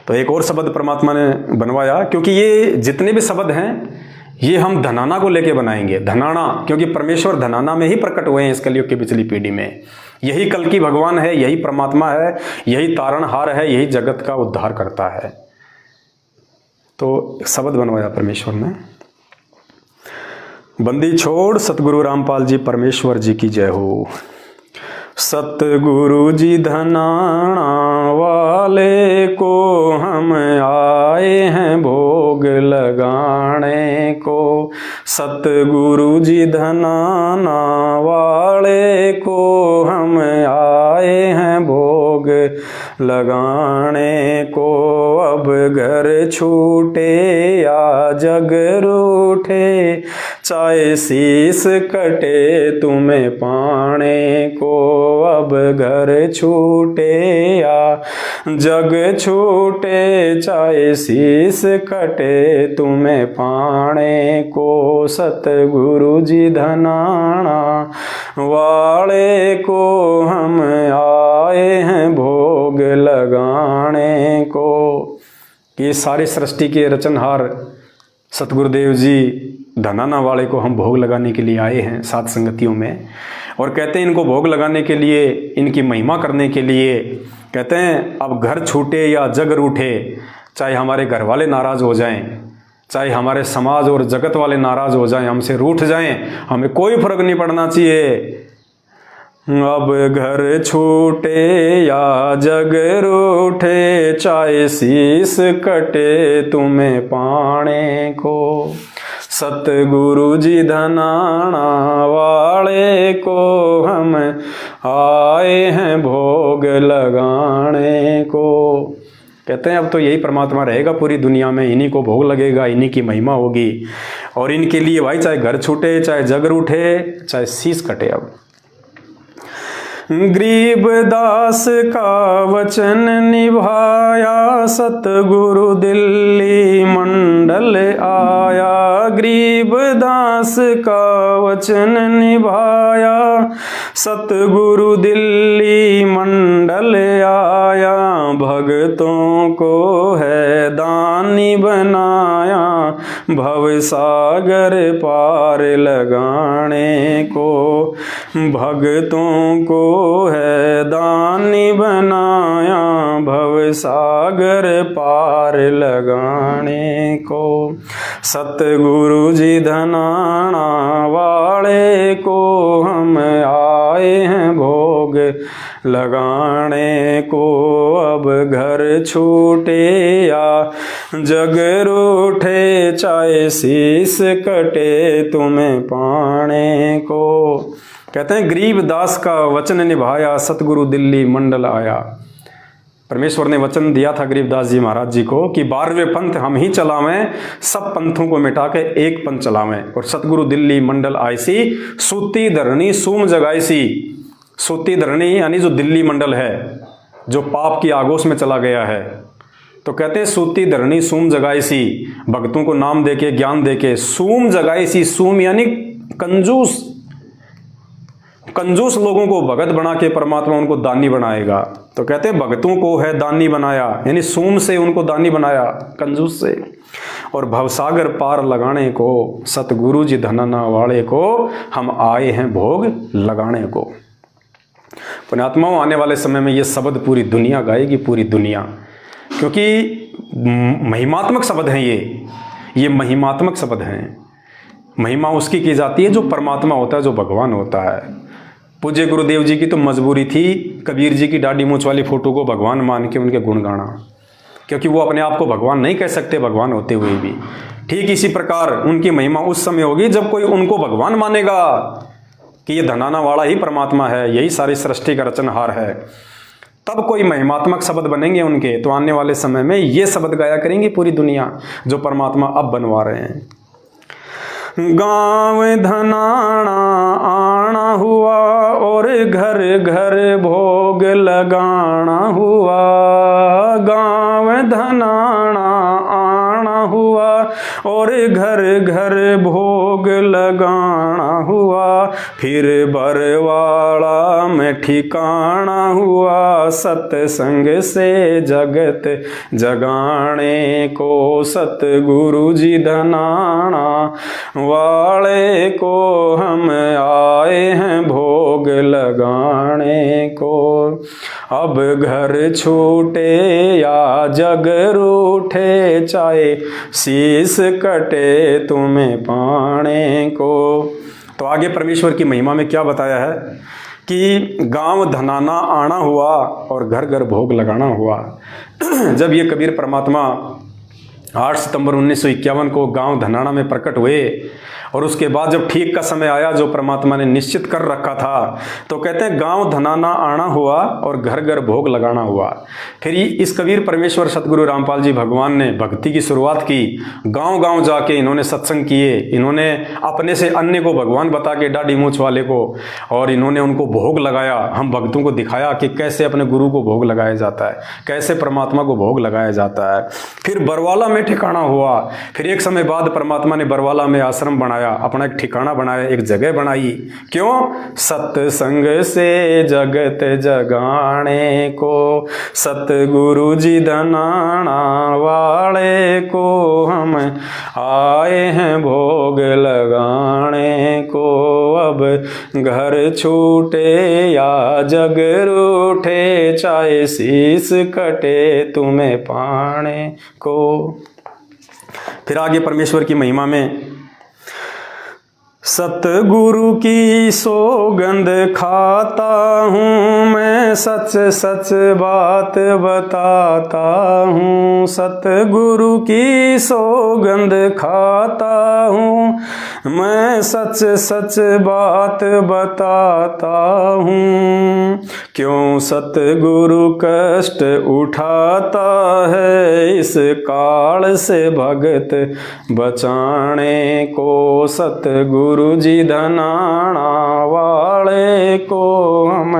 तो एक और शब्द परमात्मा ने बनवाया, क्योंकि ये जितने भी शब्द हैं ये हम धनाना को लेके बनाएंगे। धनाना, क्योंकि परमेश्वर धनाना में ही प्रकट हुए हैं इस कलयुग की पिछली पीढ़ी में। यही कल की भगवान है, यही परमात्मा है, यही तारणहार है, यही जगत का उद्धार करता है। तो शब्द बनवाया परमेश्वर ने। बंदी छोड़ सतगुरु रामपाल जी परमेश्वर जी की जय हो। सतगुरु जी धनाना वाले को हम आए हैं भोग लगाने को। सतगुरु जी धनाना वाले को हम आए हैं भोग लगाने को। अब घर छूटे या जग रूठे, चाहे शीस कटे तुम्हें पाने को। अब घर छूटे या जग छूटे, चाहे शीस कटे तुम्हें पाने को। सतगुरु जी धनाना वाले को हम आए हैं भोग लगाने को। ये सारी सृष्टि के रचनहार सतगुरुदेव जी धनाना वाले को हम भोग लगाने के लिए आए हैं सात संगतियों में। और कहते हैं इनको भोग लगाने के लिए, इनकी महिमा करने के लिए, कहते हैं अब घर छूटे या जग रूठे, चाहे हमारे घर वाले नाराज हो जाएं, चाहे हमारे समाज और जगत वाले नाराज हो जाएं, हमसे रूठ जाएं, हमें कोई फर्क नहीं पड़ना चाहिए। अब घर छूटे या जग रूठे, चाहे शीस कटे तुम्हें पाने को। सतगुरु जी धनाना वाले को हम आए हैं भोग लगाने को। कहते हैं अब तो यही परमात्मा रहेगा पूरी दुनिया में, इन्हीं को भोग लगेगा, इन्हीं की महिमा होगी। और इनके लिए भाई चाहे घर छूटे, चाहे जग रूठे, चाहे शीस कटे। अब गरीब दास का वचन निभाया, सतगुरु दिल्ली मंडल आया। गरीब दास का वचन निभाया, सतगुरु दिल्ली मंडल आया। भक्तों को है दानी बनाया, भव सागर पार लगाने को। भक्तों को है दानी बनाया, भव सागर पार लगाने को। सतगुरु जी धनाना वाले को हम आए हैं भोग लगाने को। अब घर छूटे या जग रूठे, चाहे शीस कटे तुम्हें पाने को। कहते हैं गरीब दास का वचन निभाया, सतगुरु दिल्ली मंडल आया। परमेश्वर ने वचन दिया था गरीबदास जी महाराज जी को कि 12वें पंथ हम ही चलावें, सब पंथों को मिटा के एक पंथ चलावें। और सतगुरु दिल्ली मंडल आईसी, सूती धरणी सूम जगाईसी। सूती धरणी यानी जो दिल्ली मंडल है, जो पाप की आगोश में चला गया है, तो कहते हैं सूती धरणी सूम जगाईसी। भक्तों को नाम देके, ज्ञान देके सूम जगाईसी। सूम यानी कंजूस, कंजूस लोगों को भगत बना के परमात्मा उनको दानी बनाएगा। तो कहते हैं भगतों को है दानी बनाया, यानी सूम से उनको दानी बनाया, कंजूस से। और भवसागर पार लगाने को, सतगुरु जी धनाना वाले को हम आए हैं भोग लगाने को। पुण्यात्माओं, आने वाले समय में ये शब्द पूरी दुनिया गाएगी, पूरी दुनिया, क्योंकि महिमात्मक शब्द हैं ये महिमात्मक शब्द हैं। महिमा उसकी की जाती है जो परमात्मा होता है, जो भगवान होता है। पूज्य गुरुदेव जी की तो मजबूरी थी कबीर जी की दाढ़ी मूंछ वाली फोटो को भगवान मान के उनके गुण गाना, क्योंकि वो अपने आप को भगवान नहीं कह सकते भगवान होते हुए भी। ठीक इसी प्रकार उनकी महिमा उस समय होगी जब कोई उनको भगवान मानेगा कि ये धनाना वाला ही परमात्मा है, यही सारी सृष्टि का रचनहार है, तब कोई महिमात्मक शब्द बनेंगे उनके। तो आने वाले समय में ये शब्द गाया करेंगी पूरी दुनिया, जो परमात्मा अब बनवा रहे हैं। गांव धनाना आना हुआ और घर घर भोग लगाना हुआ। गांव धनाना आना खाना हुआ और घर घर भोग लगाना हुआ। फिर बरवाड़ा में ठिकाना हुआ सत्संग से जगत जगाने को। सतगुरु जी धनाना वाले को हम आए हैं भोग लगाने को। अब घर छूटे या जग रूठे चाहे शीश कटे तुम्हें पाने को। तो आगे परमेश्वर की महिमा में क्या बताया है कि गांव धनाना आना हुआ और घर घर भोग लगाना हुआ। जब ये कबीर परमात्मा 8 सितंबर 1951 को गांव धनाना में प्रकट हुए और उसके बाद जब ठीक का समय आया जो परमात्मा ने निश्चित कर रखा था, तो कहते हैं गांव धनाना आना हुआ और घर घर भोग लगाना हुआ। फिर इस कबीर परमेश्वर सतगुरु रामपाल जी भगवान ने भक्ति की शुरुआत की। गांव गांव जाके इन्होंने सत्संग किए, इन्होंने अपने से अन्य को भगवान बता के दाढ़ी मूंछ वाले को, और इन्होंने उनको भोग लगाया। हम भक्तों को दिखाया कि कैसे अपने गुरु को भोग लगाया जाता है, कैसे परमात्मा को भोग लगाया जाता है। फिर बरवाला में ठिकाना हुआ। फिर एक समय बाद परमात्मा ने बरवाला में आश्रम बनाया, अपना एक ठिकाना बनाया, एक जगह बनाई। क्यों? सत्संग से जगत जगाने को। सतगुरु जी धनाना वाले को हम आए हैं भोग लगाने को। अब घर छूटे या जग रूठे चाहे शीश कटे तुम्हें पाने को। फिर आगे परमेश्वर की महिमा में सतगुरु की सौगंध खाता हूँ मैं, सच सच बात बताता हूँ। सतगुरु की सौगंध खाता हूँ मैं, सच सच बात बताता हूँ। क्यों सतगुरु कष्ट उठाता है इस काल से भगत बचाने को। सतगुरु जी धनाना वाले को हम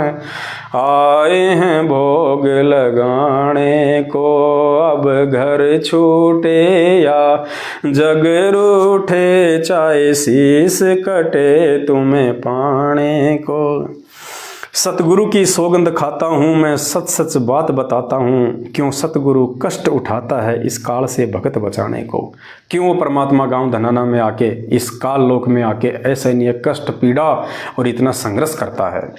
आए हैं भोग लगाने को। अब घर छूटे या जग रूठे चाहे शीश कटे तुम्हें पाने को। सतगुरु की सौगंध खाता हूँ मैं, सच सच बात बताता हूँ। क्यों सतगुरु कष्ट उठाता है इस काल से भगत बचाने को। क्यों वो परमात्मा गांव धनाना में आके इस काल लोक में आके असहनीय कष्ट पीड़ा और इतना संघर्ष करता है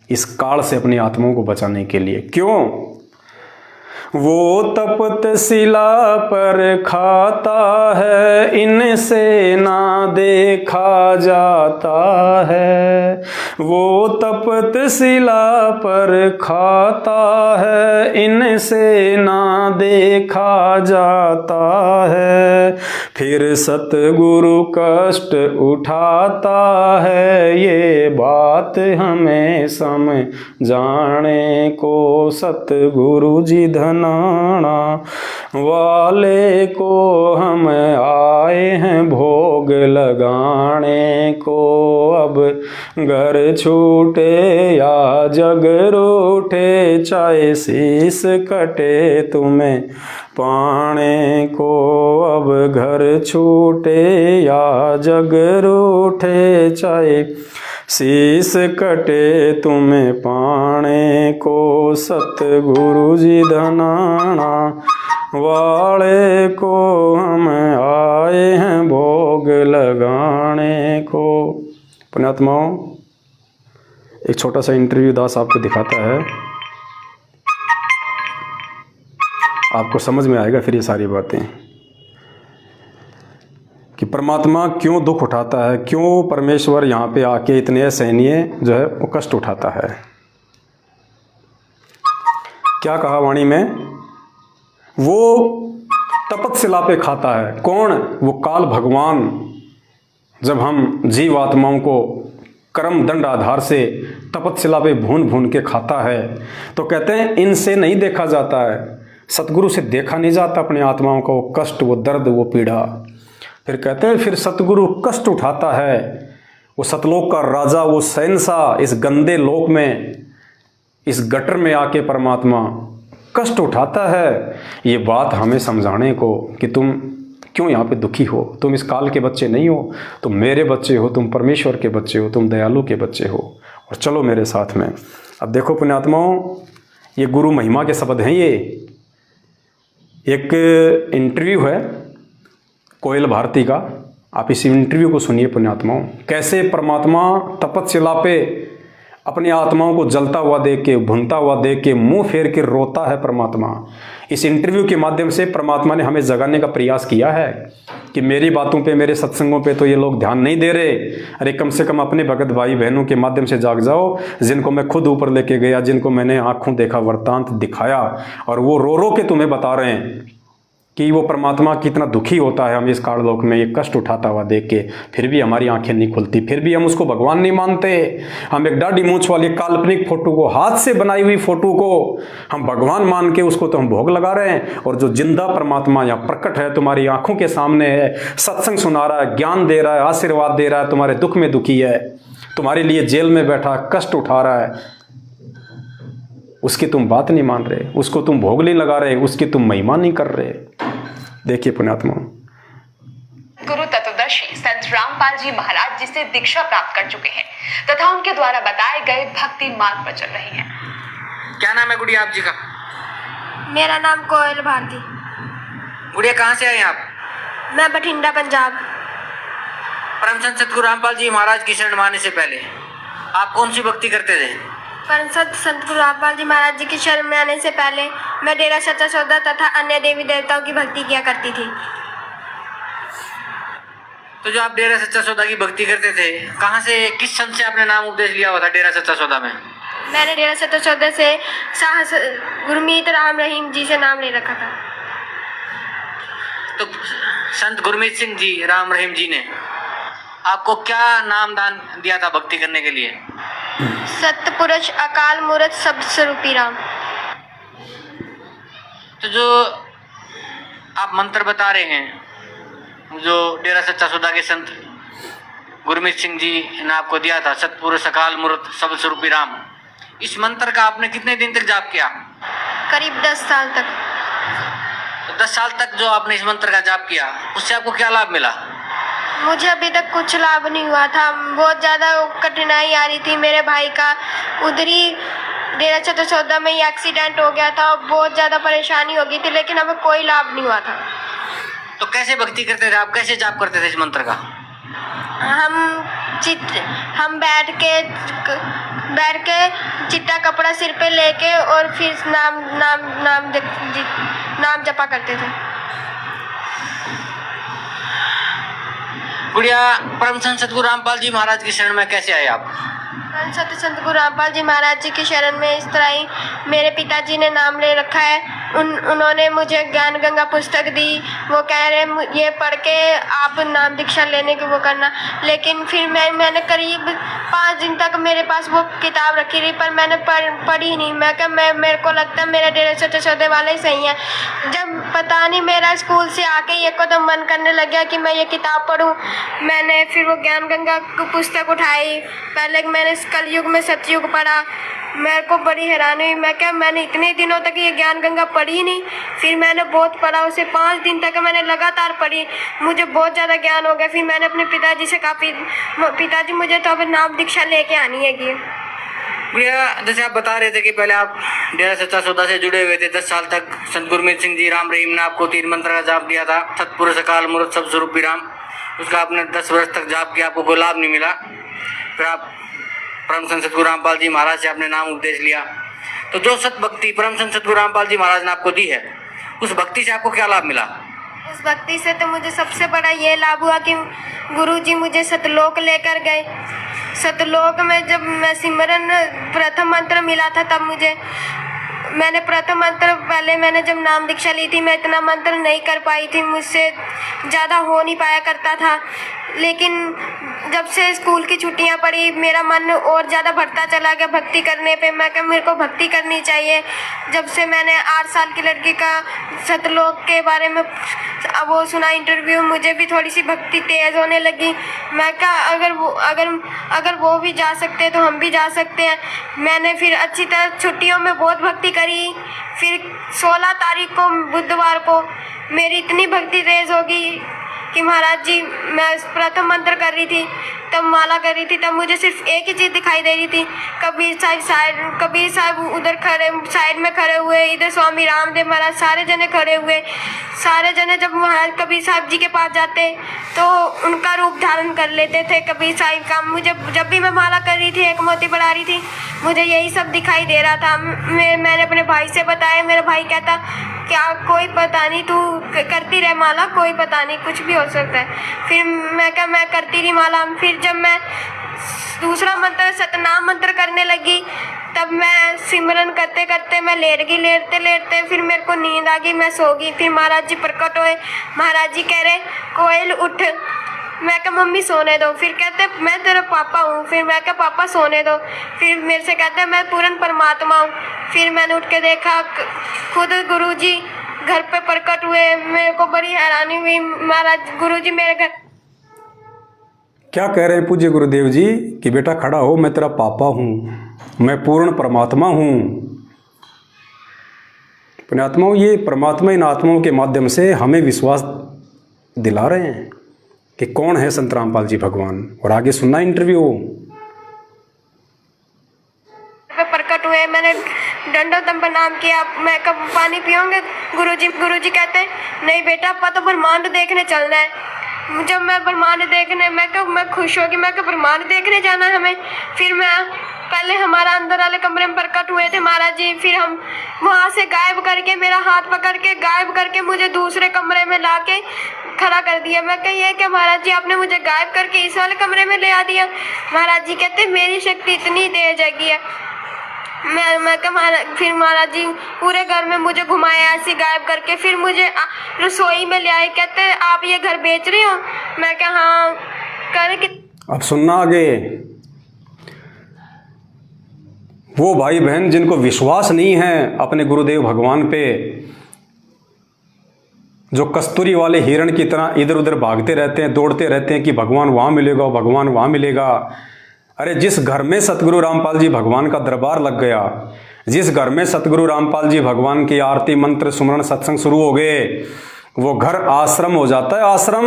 इस काल से अपनी आत्माओं को बचाने के लिए। क्यों? वो तपत शिला पर खाता है इनसे ना देखा जाता है। वो तपत शिला पर खाता है इनसे ना देखा जाता है। फिर सतगुरु कष्ट उठाता है ये बात हमें समझाने को। सतगुरु जी धनाना वाले को हम आए हैं भोग लगाने को। अब घर छूटे या जग रूठे चाहे शीश कटे तुम्हें पाने को। अब घर छूटे या जग रूठे चाहे शीश कटे तुम्हें पाने को। सतगुरु जी धनाना वाले को हम आए हैं भोग लगाने को। पुण्यात्माओं, एक छोटा सा इंटरव्यू दास आपको दिखाता है, आपको समझ में आएगा फिर ये सारी बातें कि परमात्मा क्यों दुख उठाता है, क्यों परमेश्वर यहाँ पे आके इतने असहनीय जो है वो कष्ट उठाता है। क्या कहा वाणी में? वो तपतशिला पे खाता है। कौन? वो काल भगवान। जब हम जीव आत्माओं को कर्म दंड आधार से तपतशिला पे भून भून के खाता है, तो कहते हैं इनसे नहीं देखा जाता है, सतगुरु से देखा नहीं जाता अपनी आत्माओं का वो कष्ट, वो दर्द, वो पीड़ा। फिर कहते हैं फिर सतगुरु कष्ट उठाता है, वो सतलोक का राजा, वो शहंशाह, इस गंदे लोक में, इस गटर में आके परमात्मा कष्ट उठाता है ये बात हमें समझाने को कि तुम क्यों यहाँ पे दुखी हो? तुम इस काल के बच्चे नहीं हो, तुम मेरे बच्चे हो, तुम परमेश्वर के बच्चे हो, तुम दयालु के बच्चे हो। और चलो मेरे साथ में। अब देखो पुण्यात्माओं, ये गुरु महिमा के शब्द हैं। ये एक इंटरव्यू है कोयल भारती का, आप इस इंटरव्यू को सुनिए पुण्यात्माओं। कैसे परमात्मा तपस्या पे अपनी आत्माओं को जलता हुआ देख के, भुनता हुआ देख के मुंह फेर के रोता है परमात्मा। इस इंटरव्यू के माध्यम से परमात्मा ने हमें जगाने का प्रयास किया है कि मेरी बातों पे, मेरे सत्संगों पे तो ये लोग ध्यान नहीं दे रहे। अरे कम से कम अपने भगत भाई बहनों के माध्यम से जाग जाओ, जिनको मैं खुद ऊपर लेके गया, जिनको मैंने आंखों देखा वृत्तांत दिखाया, और वो रो रो के तुम्हें बता रहे हैं कि वो परमात्मा कितना दुखी होता है हम इस काललोक में ये कष्ट उठाता हुआ देख के। फिर भी हमारी आंखें नहीं खुलती, फिर भी हम उसको भगवान नहीं मानते। हम एक दाढ़ी मूंछ वाली काल्पनिक फोटो को, हाथ से बनाई हुई फोटो को हम भगवान मान के उसको तो हम भोग लगा रहे हैं। और जो जिंदा परमात्मा यहाँ प्रकट है, तुम्हारी आंखों के सामने है, सत्संग सुना रहा है, ज्ञान दे रहा है, आशीर्वाद दे रहा है, तुम्हारे दुख में दुखी है, तुम्हारे लिए जेल में बैठा कष्ट उठा रहा है, उसकी तुम बात नहीं मान रहे, उसको तुम भोग नहीं लगा रहे, उसकी तुम महिमा नहीं कर रहे। देखिए पुण्यात्मा, गुरु तत्वदर्शी संत रामपाल जी महाराज जी से दीक्षा प्राप्त कर चुके हैं तथा उनके द्वारा बताए गए भक्ति मार्ग पर चल रही हैं। क्या नाम है गुड़िया आप जी का? मेरा नाम कोयल भारती। गुड़िया कहाँ से आए आप? मैं बठिंडा पंजाब। परम संत सतगुरु रामपाल जी महाराज की शरण में आने से पहले आप कौन सी भक्ति करते थे? परम संत गुरु रामपाल जी महाराज जी की शरण में आने से पहले मैं डेरा सच्चा सौदा तथा अन्य देवी देवताओं की भक्ति किया करती थी। तो जो आप डेरा सच्चा सौदा की भक्ति करते थे, कहाँ से, किस संत से आपने नाम उपदेश लिया हुआ था डेरा सच्चा सौदा में? मैंने डेरा सच्चा सौदा से साहस गुरमीत राम रहीम जी से नाम ले रखा था। तो संत गुरमीत सिंह जी, राम रहीम जी ने आपको क्या नाम दान दिया था भक्ति करने के लिए? सतपुरुष अकाल मूर्त शब्द स्वरूपी राम। तो जो आप मंत्र बता रहे हैं, जो डेरा सच्चा सौदा के संत गुरमीत सिंह जी ने आपको दिया था, सतपुरुष अकाल मूर्त शब्द स्वरूपी राम, इस मंत्र का आपने कितने दिन तक जाप किया? करीब 10 साल तक। तो 10 साल तक जो आपने इस मंत्र का जाप किया, उससे आपको क्या लाभ मिला? मुझे अभी तक कुछ लाभ नहीं हुआ था। बहुत ज़्यादा कठिनाई आ रही थी। मेरे भाई का उधरी डेरा सच्चा सौदा में ही एक्सीडेंट हो गया था और बहुत ज़्यादा परेशानी हो गई थी, लेकिन हमें कोई लाभ नहीं हुआ था। तो कैसे भक्ति करते थे आप, कैसे जाप करते थे इस मंत्र का? हम बैठ के चिट्टा कपड़ा सिर पे लेके और फिर नाम जपा करते थे। गुड़िया, परम संत सतगुरु रामपाल जी महाराज की शरण में कैसे आए आप? संत गुरु रामपाल जी महाराज जी की शरण में इस तरह ही मेरे पिताजी ने नाम ले रखा है। उन्होंने मुझे ज्ञान गंगा पुस्तक दी। वो कह रहे ये पढ़ के आप नाम दीक्षा लेने की वो करना, लेकिन फिर मैंने करीब 5 दिन तक मेरे पास वो किताब रखी रही, पर मैंने पढ़ी नहीं। मेरे को लगता है मेरे डेरे सच्चे सौदे वाले ही सही है। जब पता नहीं मेरा स्कूल से आके ये एकदम मन करने लग गया कि मैं ये किताब पढूं, मैंने फिर वो ज्ञान गंगा की पुस्तक उठाई। पहले मैंने कलयुग में सतयुग पढ़ा। मेरे को बड़ी हैरानी हुई। मैंने इतने दिनों तक ये ज्ञान गंगा पढ़ी नहीं। फिर मैंने बहुत पढ़ा, उसे 5 दिन तक मैंने लगातार पढ़ी। मुझे बहुत ज़्यादा ज्ञान हो गया। फिर मैंने अपने पिताजी से कहा, पिताजी मुझे तो अब नाम दीक्षा लेके आनी है। भैया, जैसे आप बता रहे थे कि पहले आप डेरा सच्चा सौदा से जुड़े हुए थे 10 साल तक। संत गुरमीत सिंह जी, राम रहीम ने आपको 3 मंत्र का जाप दिया था, सतपुरुष अकाल मूर्त शब्द स्वरूपी राम। उसका आपने 10 वर्ष तक जाप किया, आपको कोई लाभ नहीं मिला। फिर आप परम संत सतगुरु रामपाल जी महाराज से आपने नाम उपदेश लिया। तो जो सत भक्ति परम संत सतगुरु रामपाल जी महाराज ने आपको दी है, उस भक्ति से आपको क्या लाभ मिला? उस भक्ति से तो मुझे सबसे बड़ा ये लाभ हुआ कि गुरुजी मुझे सतलोक लेकर गए। सतलोक में जब मैं सिमरन प्रथम मंत्र मिला था, तब मैंने प्रथम मंत्र पहले मैंने जब नाम दीक्षा ली थी, मैं इतना मंत्र नहीं कर पाई थी, मुझसे ज़्यादा हो नहीं पाया करता था। लेकिन जब से स्कूल की छुट्टियां पड़ी, मेरा मन और ज़्यादा बढ़ता चला गया भक्ति करने पे। मैं क्या, मेरे को भक्ति करनी चाहिए। जब से मैंने 8 साल की लड़की का सतलोक के बारे में अब वो सुना इंटरव्यू, मुझे भी थोड़ी सी भक्ति तेज होने लगी। मैं कहा अगर वो भी जा सकते तो हम भी जा सकते हैं। मैंने फिर अच्छी तरह छुट्टियों में बहुत भक्ति करी। फिर 16 तारीख को बुधवार को मेरी इतनी भक्ति तेज होगी कि महाराज जी, मैं प्रथम मंत्र कर रही थी, तब माला कर रही थी, तब मुझे सिर्फ एक ही चीज़ दिखाई दे रही थी। कबीर साहब उधर खड़े साइड में खड़े हुए, इधर स्वामी रामदेव महाराज, सारे जने खड़े हुए। सारे जने जब महाराज कबीर साहब जी के पास जाते तो उनका रूप धारण कर लेते थे कबीर साहब का। मुझे जब भी मैं माला कर रही थी, एक मोती बढ़ा रही थी, मुझे यही सब दिखाई दे रहा था। मैंने अपने भाई से बताया, मेरा भाई कहता क्या कोई पता नहीं, तू करती रह माला, कोई पता नहीं, कुछ भी हो सकता है। फिर मैं क्या, मैं करती रही माला। फिर जब मैं दूसरा मंत्र सतनाम मंत्र करने लगी, तब मैं सिमरन करते करते मैं लेट गई। लेटते लेटते फिर मेरे को नींद आ गई, मैं सो गई। फिर महाराज जी प्रकट हुए। महाराज जी कह रहे कोयल उठ। मैं कहा मम्मी सोने दो। फिर कहते मैं तेरा पापा हूँ। फिर मैं कहा पापा सोने दो। फिर मेरे से कहते मैं पूर्ण परमात्मा हूँ। फिर मैंने उठ के देखा, खुद गुरुजी घर पे प्रकट हुए। मेरे को बड़ी हैरानी हुई। महाराज गुरुजी मेरे घर क्या कह रहे हैं पूज्य गुरुदेव जी कि बेटा खड़ा हो, मैं तेरा पापा हूँ, मैं पूर्ण परमात्मा हूँ। पुण्यात्माओं, ये परमात्मा इन आत्माओं के माध्यम से हमें विश्वास दिला रहे हैं कि कौन है संत रामपाल जी भगवान। और आगे सुनना इंटरव्यू। प्रकट हुए, मैंने दंडोतम प्रणाम किया। मैं कब पानी पियोगे गुरुजी कहते नहीं बेटा, आपका तो ब्रह्मांड देखने चलना है। जब मैं ब्रह्मांड देखने, मैं खुश होगी, मैं ब्रह्मांड देखने जाना है हमें। फिर मैं पहले हमारा अंदर वाले कमरे में प्रकट हुए थे महाराज जी। फिर हम वहाँ से गायब करके, मेरा हाथ पकड़ के गायब करके मुझे दूसरे कमरे में ला के खड़ा कर दिया। मैं कही कि महाराज जी आपने मुझे गायब करके इस वाले कमरे में ले आ दिया। महाराज जी कहते मेरी शक्ति इतनी तेज है। मैं फिर महाराज जी पूरे घर में मुझे घुमाया ऐसे गायब करके। फिर मुझे रसोई में ले आए। कहते आप ये घर बेच रहे हो? मैं कहा हाँ। कह कि अब सुनना आगे। वो भाई बहन जिनको विश्वास नहीं है अपने गुरुदेव भगवान पे, जो कस्तूरी वाले हिरण की तरह इधर उधर भागते रहते हैं, दौड़ते रहते हैं कि भगवान वहाँ मिलेगा, भगवान वहाँ मिलेगा। अरे जिस घर में सतगुरु रामपाल जी भगवान का दरबार लग गया, जिस घर में सतगुरु रामपाल जी भगवान की आरती मंत्र सुमरण सत्संग शुरू हो गए, वो घर आश्रम हो जाता है, आश्रम।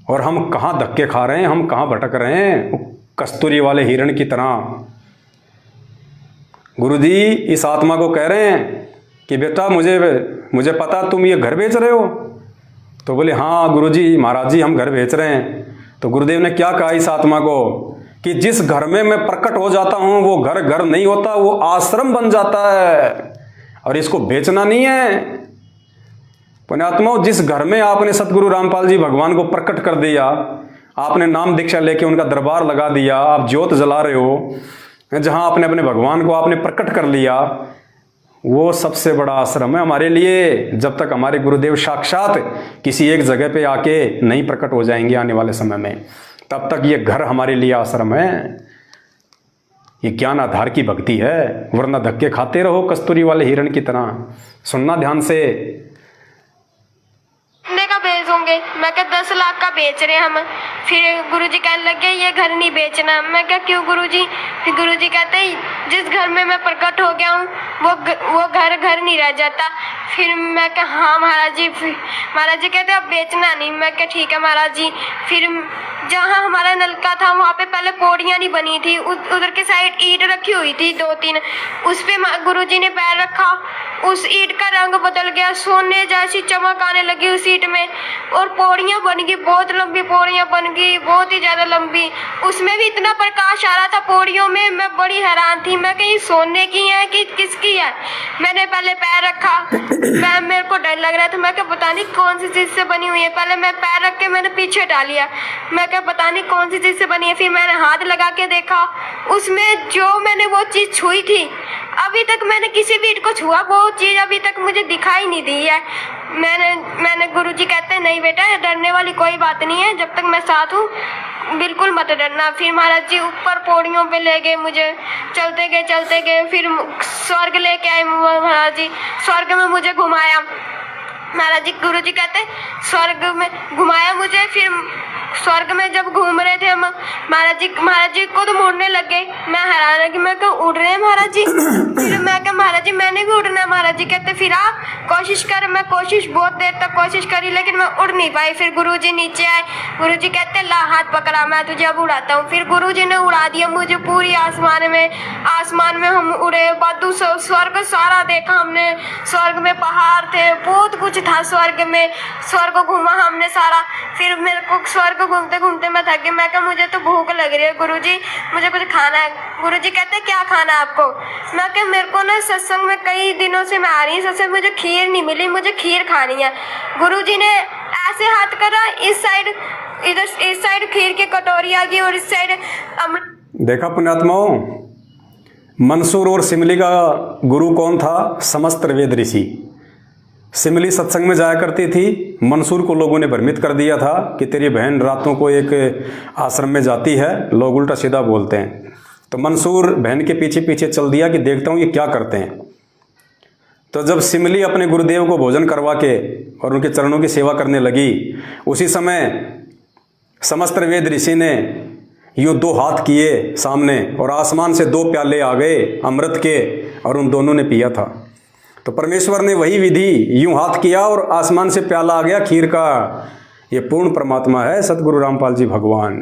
और हम कहाँ धक्के खा रहे हैं, हम कहाँ भटक रहे हैं कस्तूरी वाले हिरण की तरह। गुरुजी इस आत्मा को कह रहे हैं कि बेटा मुझे पता तुम ये घर बेच रहे हो। तो बोले हाँ गुरुजी, महाराज जी हम घर बेच रहे हैं। तो गुरुदेव ने क्या कहा इस आत्मा को कि जिस घर में मैं प्रकट हो जाता हूं वो घर नहीं होता, वो आश्रम बन जाता है। और इसको बेचना नहीं है। पुण्यात्माओं, जिस घर में आपने सतगुरु रामपाल जी भगवान को प्रकट कर दिया, आपने नाम दीक्षा लेके उनका दरबार लगा दिया, आप ज्योत जला रहे हो, जहां आपने अपने भगवान को आपने प्रकट कर लिया, वो सबसे बड़ा आश्रम है हमारे लिए। जब तक हमारे गुरुदेव साक्षात किसी एक जगह पे आके नहीं प्रकट हो जाएंगे आने वाले समय में, तब तक ये घर हमारे लिए आश्रम है। ये ज्ञान आधार की भक्ति है, वरना धक्के खाते रहो कस्तूरी वाले हिरण की तरह। सुनना ध्यान से। का बेचोगे? मैं क्या 10 लाख का बेच रहे हम। फिर गुरुजी कहने लगे ये घर नहीं बेचना। मैं क्या क्यों गुरुजी? फिर गुरुजी कहते जिस घर में मैं प्रकट हो गया हूँ वो घर नहीं रह जाता। फिर मैं क्या हाँ महाराज जी। महाराज जी कहते अब बेचना नहीं। मैं क्या ठीक है महाराज जी। फिर जहाँ हमारा नलका था वहाँ पे पहले पौड़ियाँ नहीं बनी थी, उधर के साइड ईंट रखी हुई थी 2-3, उस पे गुरुजी ने पैर रखा, उस ईंट का रंग बदल गया, सोने जैसी चमक आने लगी उस ईंट में, और पौड़ियाँ बन गई, बहुत लंबी पौड़ियाँ बन गई, बहुत ही ज्यादा लंबी। उसमें भी इतना प्रकाश आ रहा था पौड़ियों में, मैं बड़ी हैरान थी। मैं कहीं सोने की है कि किसकी है। मैंने पहले पैर रखा, मेरे को डर लग रहा था। मैं क्या पता नहीं कौन सी चीज से बनी हुई है। पहले मैं पैर रख के मैंने पीछे डालिया, मैं क्या पता नहीं कौन सी चीज से बनी है। फिर मैंने हाथ लगा के देखा, उसमें जो मैंने वो चीज छुई थी, अभी तक मैंने किसी भी ईंट को छुआ, वो चीज अभी तक मुझे दिखाई नहीं दी है। मैंने गुरुजी कहते नहीं बेटा डरने वाली कोई बात नहीं है, जब तक मैं साथ हूँ बिल्कुल मत डरना। फिर महाराज जी ऊपर पौड़ियों पे ले गए मुझे, चलते गए। फिर स्वर्ग लेके आए महाराज जी, स्वर्ग में मुझे घुमाया। महाराज महाराज जी, गुरु जी कहते स्वर्ग में घुमाया मुझे। फिर स्वर्ग में जब घूम रहे थे हम, महाराज जी को तो मुड़ने लग गए। मैं हैरान है कि मैं क्या उड़ रहे हैं महाराज जी। फिर मैं क्या महाराज जी मैंने भी उड़ना है। महाराज जी कहते फिर आप कोशिश कर। मैं कोशिश बहुत देर तक कोशिश करी लेकिन मैं उड़ नहीं पाई। फिर गुरुजी नीचे आए, गुरुजी कहते ला हाथ पकड़ा, मैं तुझे अब उड़ाता हूँ। फिर गुरुजी ने उड़ा दिया मुझे पूरी आसमान में हम उड़े। बादू स्वर्ग सारा देखा हमने। स्वर्ग में पहाड़ थे, बहुत कुछ था स्वर्ग में। स्वर्ग घूमा हमने सारा। फिर मेरे को स्वर्ग घूमते घूमते मैं थक गई। मैं कहा मुझे तो भूख लग रही है गुरुजी, मुझे कुछ खाना है। गुरुजी कहते क्या खाना है आपको? मैं कहा मेरे को ना सत्संग में कई दिनों से मैं आ रही हूँ, सत्संग मुझे खीर नहीं मिली, मुझे खीर खानी है। गुरुजी ने ऐसे हाथ करा, इस साइड इस साइड खीर की कटोरी आ गई और इस साइड अमृत। देखा पुण्यात्माओं, मंसूर और सिमली का गुरु कौन था? समस्त वेद ऋषि। सिमली सत्संग में जाया करती थी। मंसूर को लोगों ने भ्रमित कर दिया था कि तेरी बहन रातों को एक आश्रम में जाती है, लोग उल्टा सीधा बोलते हैं। तो मंसूर बहन के पीछे पीछे चल दिया कि देखता हूँ ये क्या करते हैं। तो जब सिमली अपने गुरुदेव को भोजन करवा के और उनके चरणों की सेवा करने लगी, उसी समय समस्त वेद ऋषि ने यूँ दो हाथ किए सामने और आसमान से दो प्याले आ गए अमृत के और उन दोनों ने पिया था। तो परमेश्वर ने वही विधि यूं हाथ किया और आसमान से प्याला आ गया खीर का। ये पूर्ण परमात्मा है सतगुरु रामपाल जी भगवान।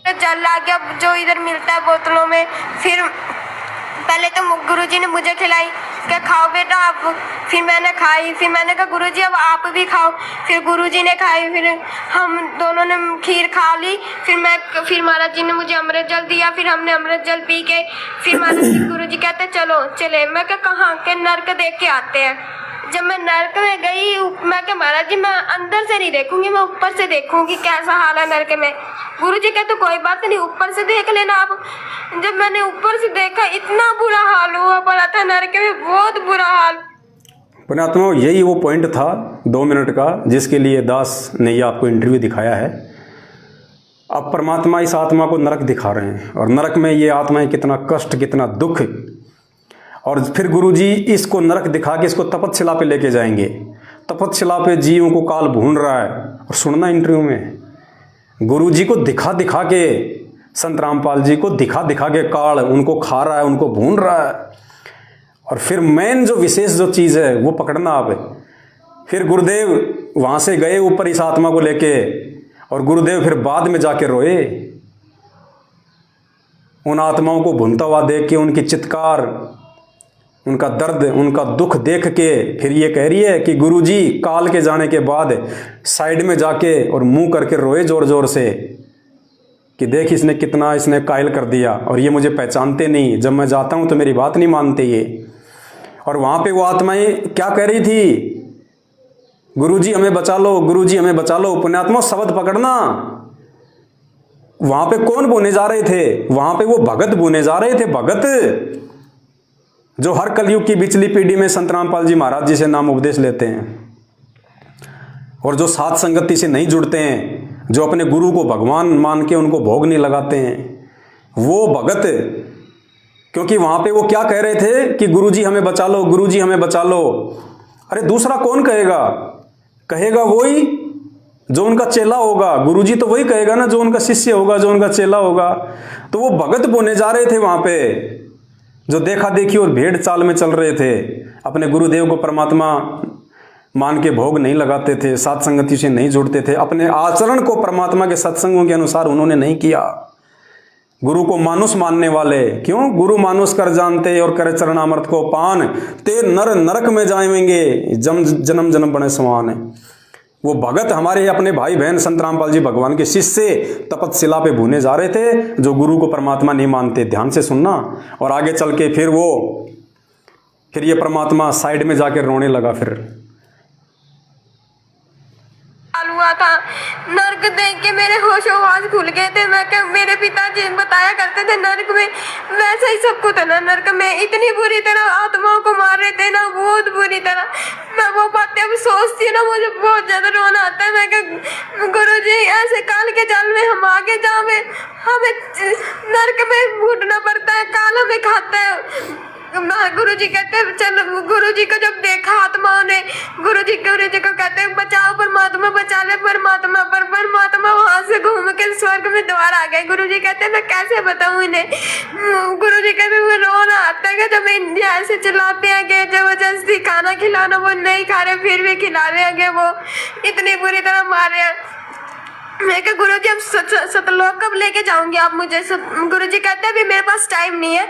जल आ गया जो इधर मिलता है बोतलों में। फिर पहले तो गुरुजी ने मुझे खिलाई, क्या खाओ बेटा आप। फिर मैंने खाई। फिर मैंने कहा गुरुजी अब आप भी खाओ। फिर गुरुजी ने खाई। फिर हम दोनों ने खीर खा ली। फिर महाराज जी ने मुझे अमृत जल दिया। फिर हमने अमृत जल पी के फिर महाराज जी गुरुजी कहते चलो चले। मैं क्या कहाँ के नर्क देख के आते हैं। जब मैं नर्क में गई, मैं क्या महाराज जी मैं अंदर से नहीं देखूंगी, मैं ऊपर से देखूंगी कैसा हाल है नर्क में। गुरुजी कहते कोई बात नहीं, ऊपर से देख लेना आप। जब मैंने ऊपर से देखा इतना बुरा हाल हुआ पड़ा था नर्क में, बहुत बुरा हाल। पुण्यात्माओं, यही वो पॉइंट था 2 मिनट का जिसके लिए दास ने ये आपको इंटरव्यू दिखाया है। अब परमात्मा इस आत्मा को नरक दिखा रहे हैं और नरक में ये आत्माएं कितना कष्ट, कितना दुख, और फिर गुरुजी इसको नरक दिखा के इसको तपतशिला पे लेके जाएंगे। तपतशिला पे जीवों को काल भून रहा है। और सुनना इंटरव्यू में गुरुजी को दिखा दिखा के, संत रामपाल जी को दिखा दिखा के काल उनको खा रहा है, उनको भून रहा है। और फिर मेन जो विशेष जो चीज़ है वो पकड़ना आप। फिर गुरुदेव वहाँ से गए ऊपर इस आत्मा को लेके, और गुरुदेव फिर बाद में जाके रोए उन आत्माओं को भूनता हुआ देख के, उनकी चित्कार, उनका दर्द, उनका दुख देख के। फिर ये कह रही है कि गुरुजी काल के जाने के बाद साइड में जाके और मुंह करके रोए जोर जोर से कि देख इसने कितना इसने कायल कर दिया और ये मुझे पहचानते नहीं, जब मैं जाता हूँ तो मेरी बात नहीं मानते ये। और वहाँ पे वो आत्माएं क्या कह रही थी? गुरुजी हमें बचा लो, गुरुजी हमें बचा लो। पुण्यात्मा शब्द पकड़ना। वहाँ पे कौन बुने जा रहे थे? वहाँ पे वो भगत बुने जा रहे थे। भगत जो हर कलयुग की बिचली पीढ़ी में संत रामपाल जी महाराज जी से नाम उपदेश लेते हैं और जो साथ संगति से नहीं जुड़ते हैं, जो अपने गुरु को भगवान मान के उनको भोग नहीं लगाते हैं, वो भगत। क्योंकि वहाँ पे वो क्या कह रहे थे कि गुरुजी हमें बचा लो, गुरुजी हमें बचा लो। अरे दूसरा कौन कहेगा? कहेगा वही जो उनका चेला होगा। गुरुजी तो वही कहेगा ना जो उनका शिष्य होगा, जो उनका चेला होगा। तो वो भगत बोने जा रहे थे वहाँ पे, जो देखा देखी और भेड़ चाल में चल रहे थे। अपने गुरुदेव को परमात्मा मान के भोग नहीं लगाते थे, साथ संगति से नहीं जुड़ते थे, अपने आचरण को परमात्मा के सत्संगों के अनुसार उन्होंने नहीं किया। गुरु को मानुष मानने वाले, क्यों? गुरु मानुष कर जानते और करे चरणामृत को पान, ते नर नरक में जाएंगे जन्म जन्म बने समान है। वो भगत हमारे अपने भाई बहन संत रामपाल जी भगवान के शिष्य तपतशिला पे भूने जा रहे थे, जो गुरु को परमात्मा नहीं मानते। ध्यान से सुनना। और आगे चल के फिर ये परमात्मा साइड में जाकर रोने लगा। फिर हुआ था नर्क देख के मेरे होश खुल गए थे। मैं क्या, मेरे पिताजी बताया करते थे नर्क में वैसा ही सब कुछ था ना। नर्क में इतनी बुरी तरह आत्माओं को मार रहे थे ना, बहुत बुरी तरह। मैं वो बातें अब सोचती हूँ ना, मुझे बहुत ज्यादा रोना आता है। मैं क्या गुरुजी ऐसे काल के जाल में हम आगे जावे, हमें नर्क में घुटना पड़ता है, काल हमें खाता है। गुरुजी कहते चल, गुरुजी को जब देखा आत्मा जी को कहते हैं बचाओ परमात्मा, बचा ले परमात्मा, पर परमात्मा वहां से घूम के स्वर्ग में द्वार आ गए। गुरु जी कहते हैं मैं कैसे बताऊं इन्हें। गुरु जी कहते वो रोना आता है जब इंडिया ऐसे चिल्लाते हैं कि जबरदस्ती खाना खिलाना वो नहीं खा रहे, फिर भी खिला रहे हैं, वो इतनी बुरी तरह मार रहे हैं। मैं कहा गुरु जी अब सतलोक कब लेके जाऊंगी आप मुझे? गुरु जी कहते हैं अभी मेरे पास टाइम नहीं है,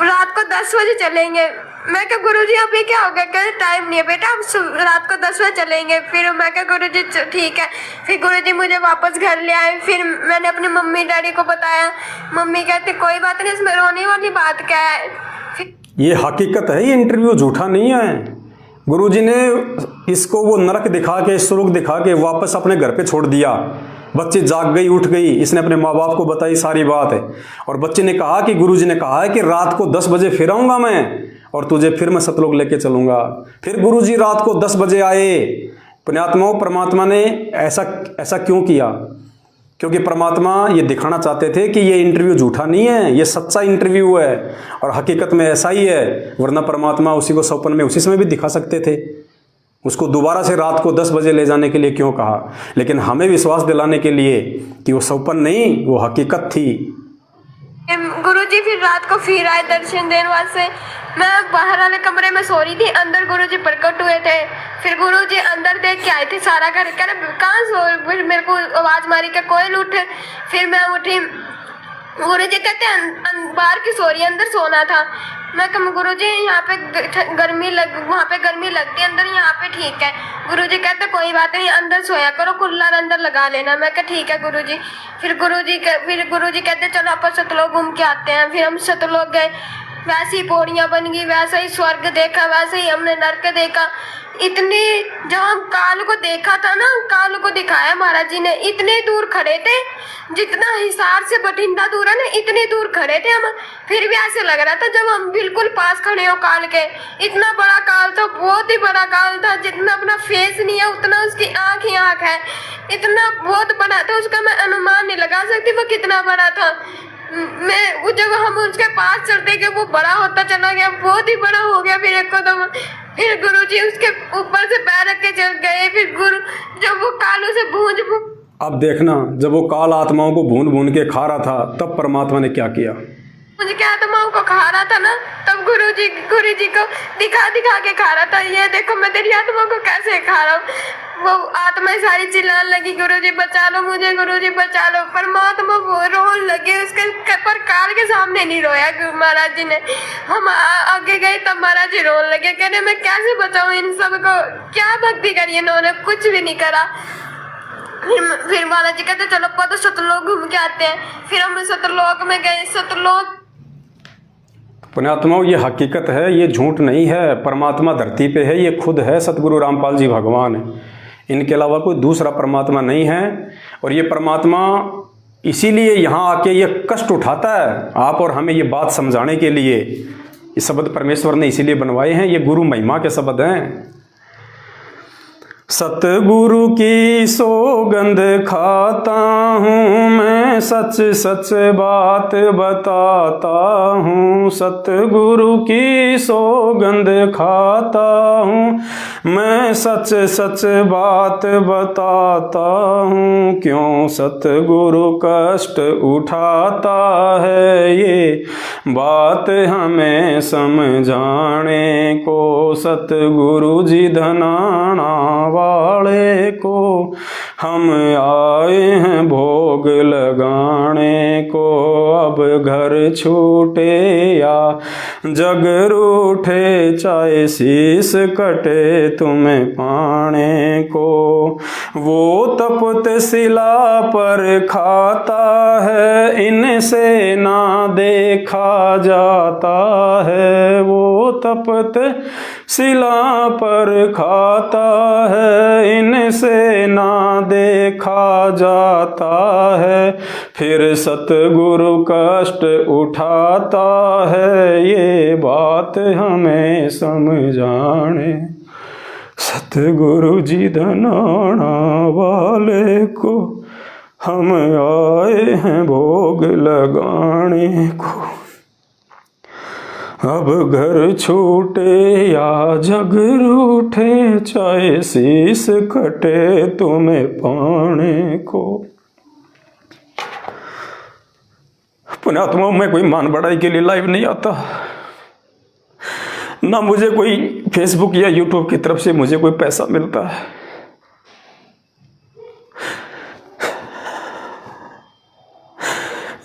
रात को 10 बजे चलेंगे। मैं कहा गुरु जी अभी क्या हो गया? कहते टाइम नहीं है बेटा, हम रात को 10 बजे चलेंगे। फिर मैं कहा गुरु जी ठीक है। फिर गुरु जी मुझे वापस घर ले आए। फिर मैंने अपने मम्मी डैडी को बताया। मम्मी कहते कोई बात नहीं, इसमें रोने वाली बात क्या है? ये हकीकत है, ये इंटरव्यू झूठा नहीं है। गुरुजी ने इसको वो नरक दिखा के, स्वर्ग दिखा के वापस अपने घर पे छोड़ दिया। बच्ची जाग गई, उठ गई, इसने अपने माँ बाप को बताई सारी बात है। और बच्चे ने कहा कि गुरुजी ने कहा है कि रात को 10 बजे फिर आऊँगा मैं और तुझे फिर मैं सतलोक लेके चलूँगा। फिर गुरुजी रात को 10 बजे आए। पुण्यात्माओं, परमात्मा ने ऐसा क्यों किया? क्योंकि परमात्मा ये दिखाना चाहते थे कि ये इंटरव्यू झूठा नहीं है, ये सच्चा इंटरव्यू है और हकीकत में ऐसा ही है। वरना परमात्मा उसी को सपन में उसी समय भी दिखा सकते थे। उसको दोबारा से रात को 10 बजे ले जाने के लिए क्यों कहा? लेकिन हमें विश्वास दिलाने के लिए कि वो सपन नहीं, वो हकीकत थी। गुरुजी फिर रात को फिर आए दर्शन देने वास्ते। मैं बाहर वाले कमरे में सो रही थी, अंदर गुरुजी प्रकट हुए थे। फिर गुरुजी अंदर देख के आए थे सारा घर, कह रहे कहाँ सो? फिर मेरे को आवाज मारी कि कोयल उठ। फिर मैं उठी। गुरुजी कहते हैं बाहर की सो रही है, अंदर सोना था। मैं कहा गुरुजी यहाँ पे वहाँ पे गर्मी लगती है, अंदर यहाँ पे ठीक है। गुरुजी कहते कोई बात नहीं, अंदर सोया करो, कूलर अंदर लगा लेना। मैं कहा ठीक है गुरुजी। फिर गुरुजी कहते चलो अपन सतलोक घूम के आते हैं। फिर हम सतलोक गए, वैसी पौड़ियाँ बन गई, वैसा ही स्वर्ग देखा, वैसे ही हमने नरक देखा। इतनी जब हम काल को देखा था ना, काल को दिखाया महाराज जी ने, इतने दूर खड़े थे, जितना हिसार से बठिंडा दूर है ना, इतने दूर खड़े थे हम। फिर भी ऐसे लग रहा था जब हम बिल्कुल पास खड़े हो काल के। इतना बड़ा काल था, बहुत ही बड़ा काल था। जितना अपना फेस नहीं है उतना उसकी आंख ही आंख है। इतना बहुत बड़ा था, उसका मैं अनुमान नहीं लगा सकती वो कितना बड़ा था। मैं जब हम उसके पास चढ़ते गए वो बड़ा होता चला गया, बहुत ही बड़ा हो गया। फिर एकदम फिर गुरुजी उसके ऊपर से पैर रख के चल गए। फिर गुरु जब वो कालों से भूंज अब देखना, जब वो काल आत्माओं को भून भून के खा रहा था तब परमात्मा ने क्या किया? मुझे क्या आत्माओं को खा रहा था ना, तब गुरुजी को दिखा के खा रहा था। ये देखो मैं तेरी आत्मा को कैसे खा रहा हूँ। वो आत्मा सारी चिल्लाने लगी गुरुजी बचा लो मुझे, गुरुजी बचा लो। परमात्मा वो रोने लगे, उसके पर काल के सामने नहीं रोया महाराज जी ने। हम आगे गए तब महाराज जी रोने लगे, कह रहे मैं कैसे बचाऊं इन सबको? क्या भक्ति करी इन्होंने, कुछ भी नहीं करा। फिर महाराज जी कहते चलो तो सतलोक घूम के आते हैं। फिर हम सतलोक में गए। सतलोक पुण्यात्माओं, ये हकीकत है, ये झूठ नहीं है। परमात्मा धरती पे है, ये खुद है सतगुरु रामपाल जी भगवान है। इनके अलावा कोई दूसरा परमात्मा नहीं है। और ये परमात्मा इसीलिए यहाँ आके ये कष्ट उठाता है आप और हमें ये बात समझाने के लिए। ये शब्द परमेश्वर ने इसीलिए बनवाए हैं, ये गुरु महिमा के शब्द हैं। सतगुरु की सौगंध खाता हूँ मैं, सच सच बात बताता हूँ। सतगुरु की सौगंध खाता हूँ मैं, सच सच बात बताता हूँ। क्यों सतगुरु कष्ट उठाता है, ये बात हमें समझाने को। सतगुरु जी धनाना वाले को हम आए हैं भोग लगाने को। अब घर छूटे या जग रूठे, चाहे शीस कटे तुम्हें पाने को। वो तपत शिला पर खाता है, इनसे ना देखा जाता है। वो तपत शिला पर खाता है, इनसे ना देखा जाता है। फिर सतगुरु कष्ट उठाता है, ये बात हमें समझाने। सतगुरु जी धनाना वाले को हम आए हैं भोग लगाने को। अब घर छूटे या जग रूठे, चाहे शीश कटे तुम्हें पाने को। पुण्यात्माओं, मैं कोई मान बढ़ाई के लिए लाइव नहीं आता, ना मुझे कोई फेसबुक या यूट्यूब की तरफ से मुझे कोई पैसा मिलता है।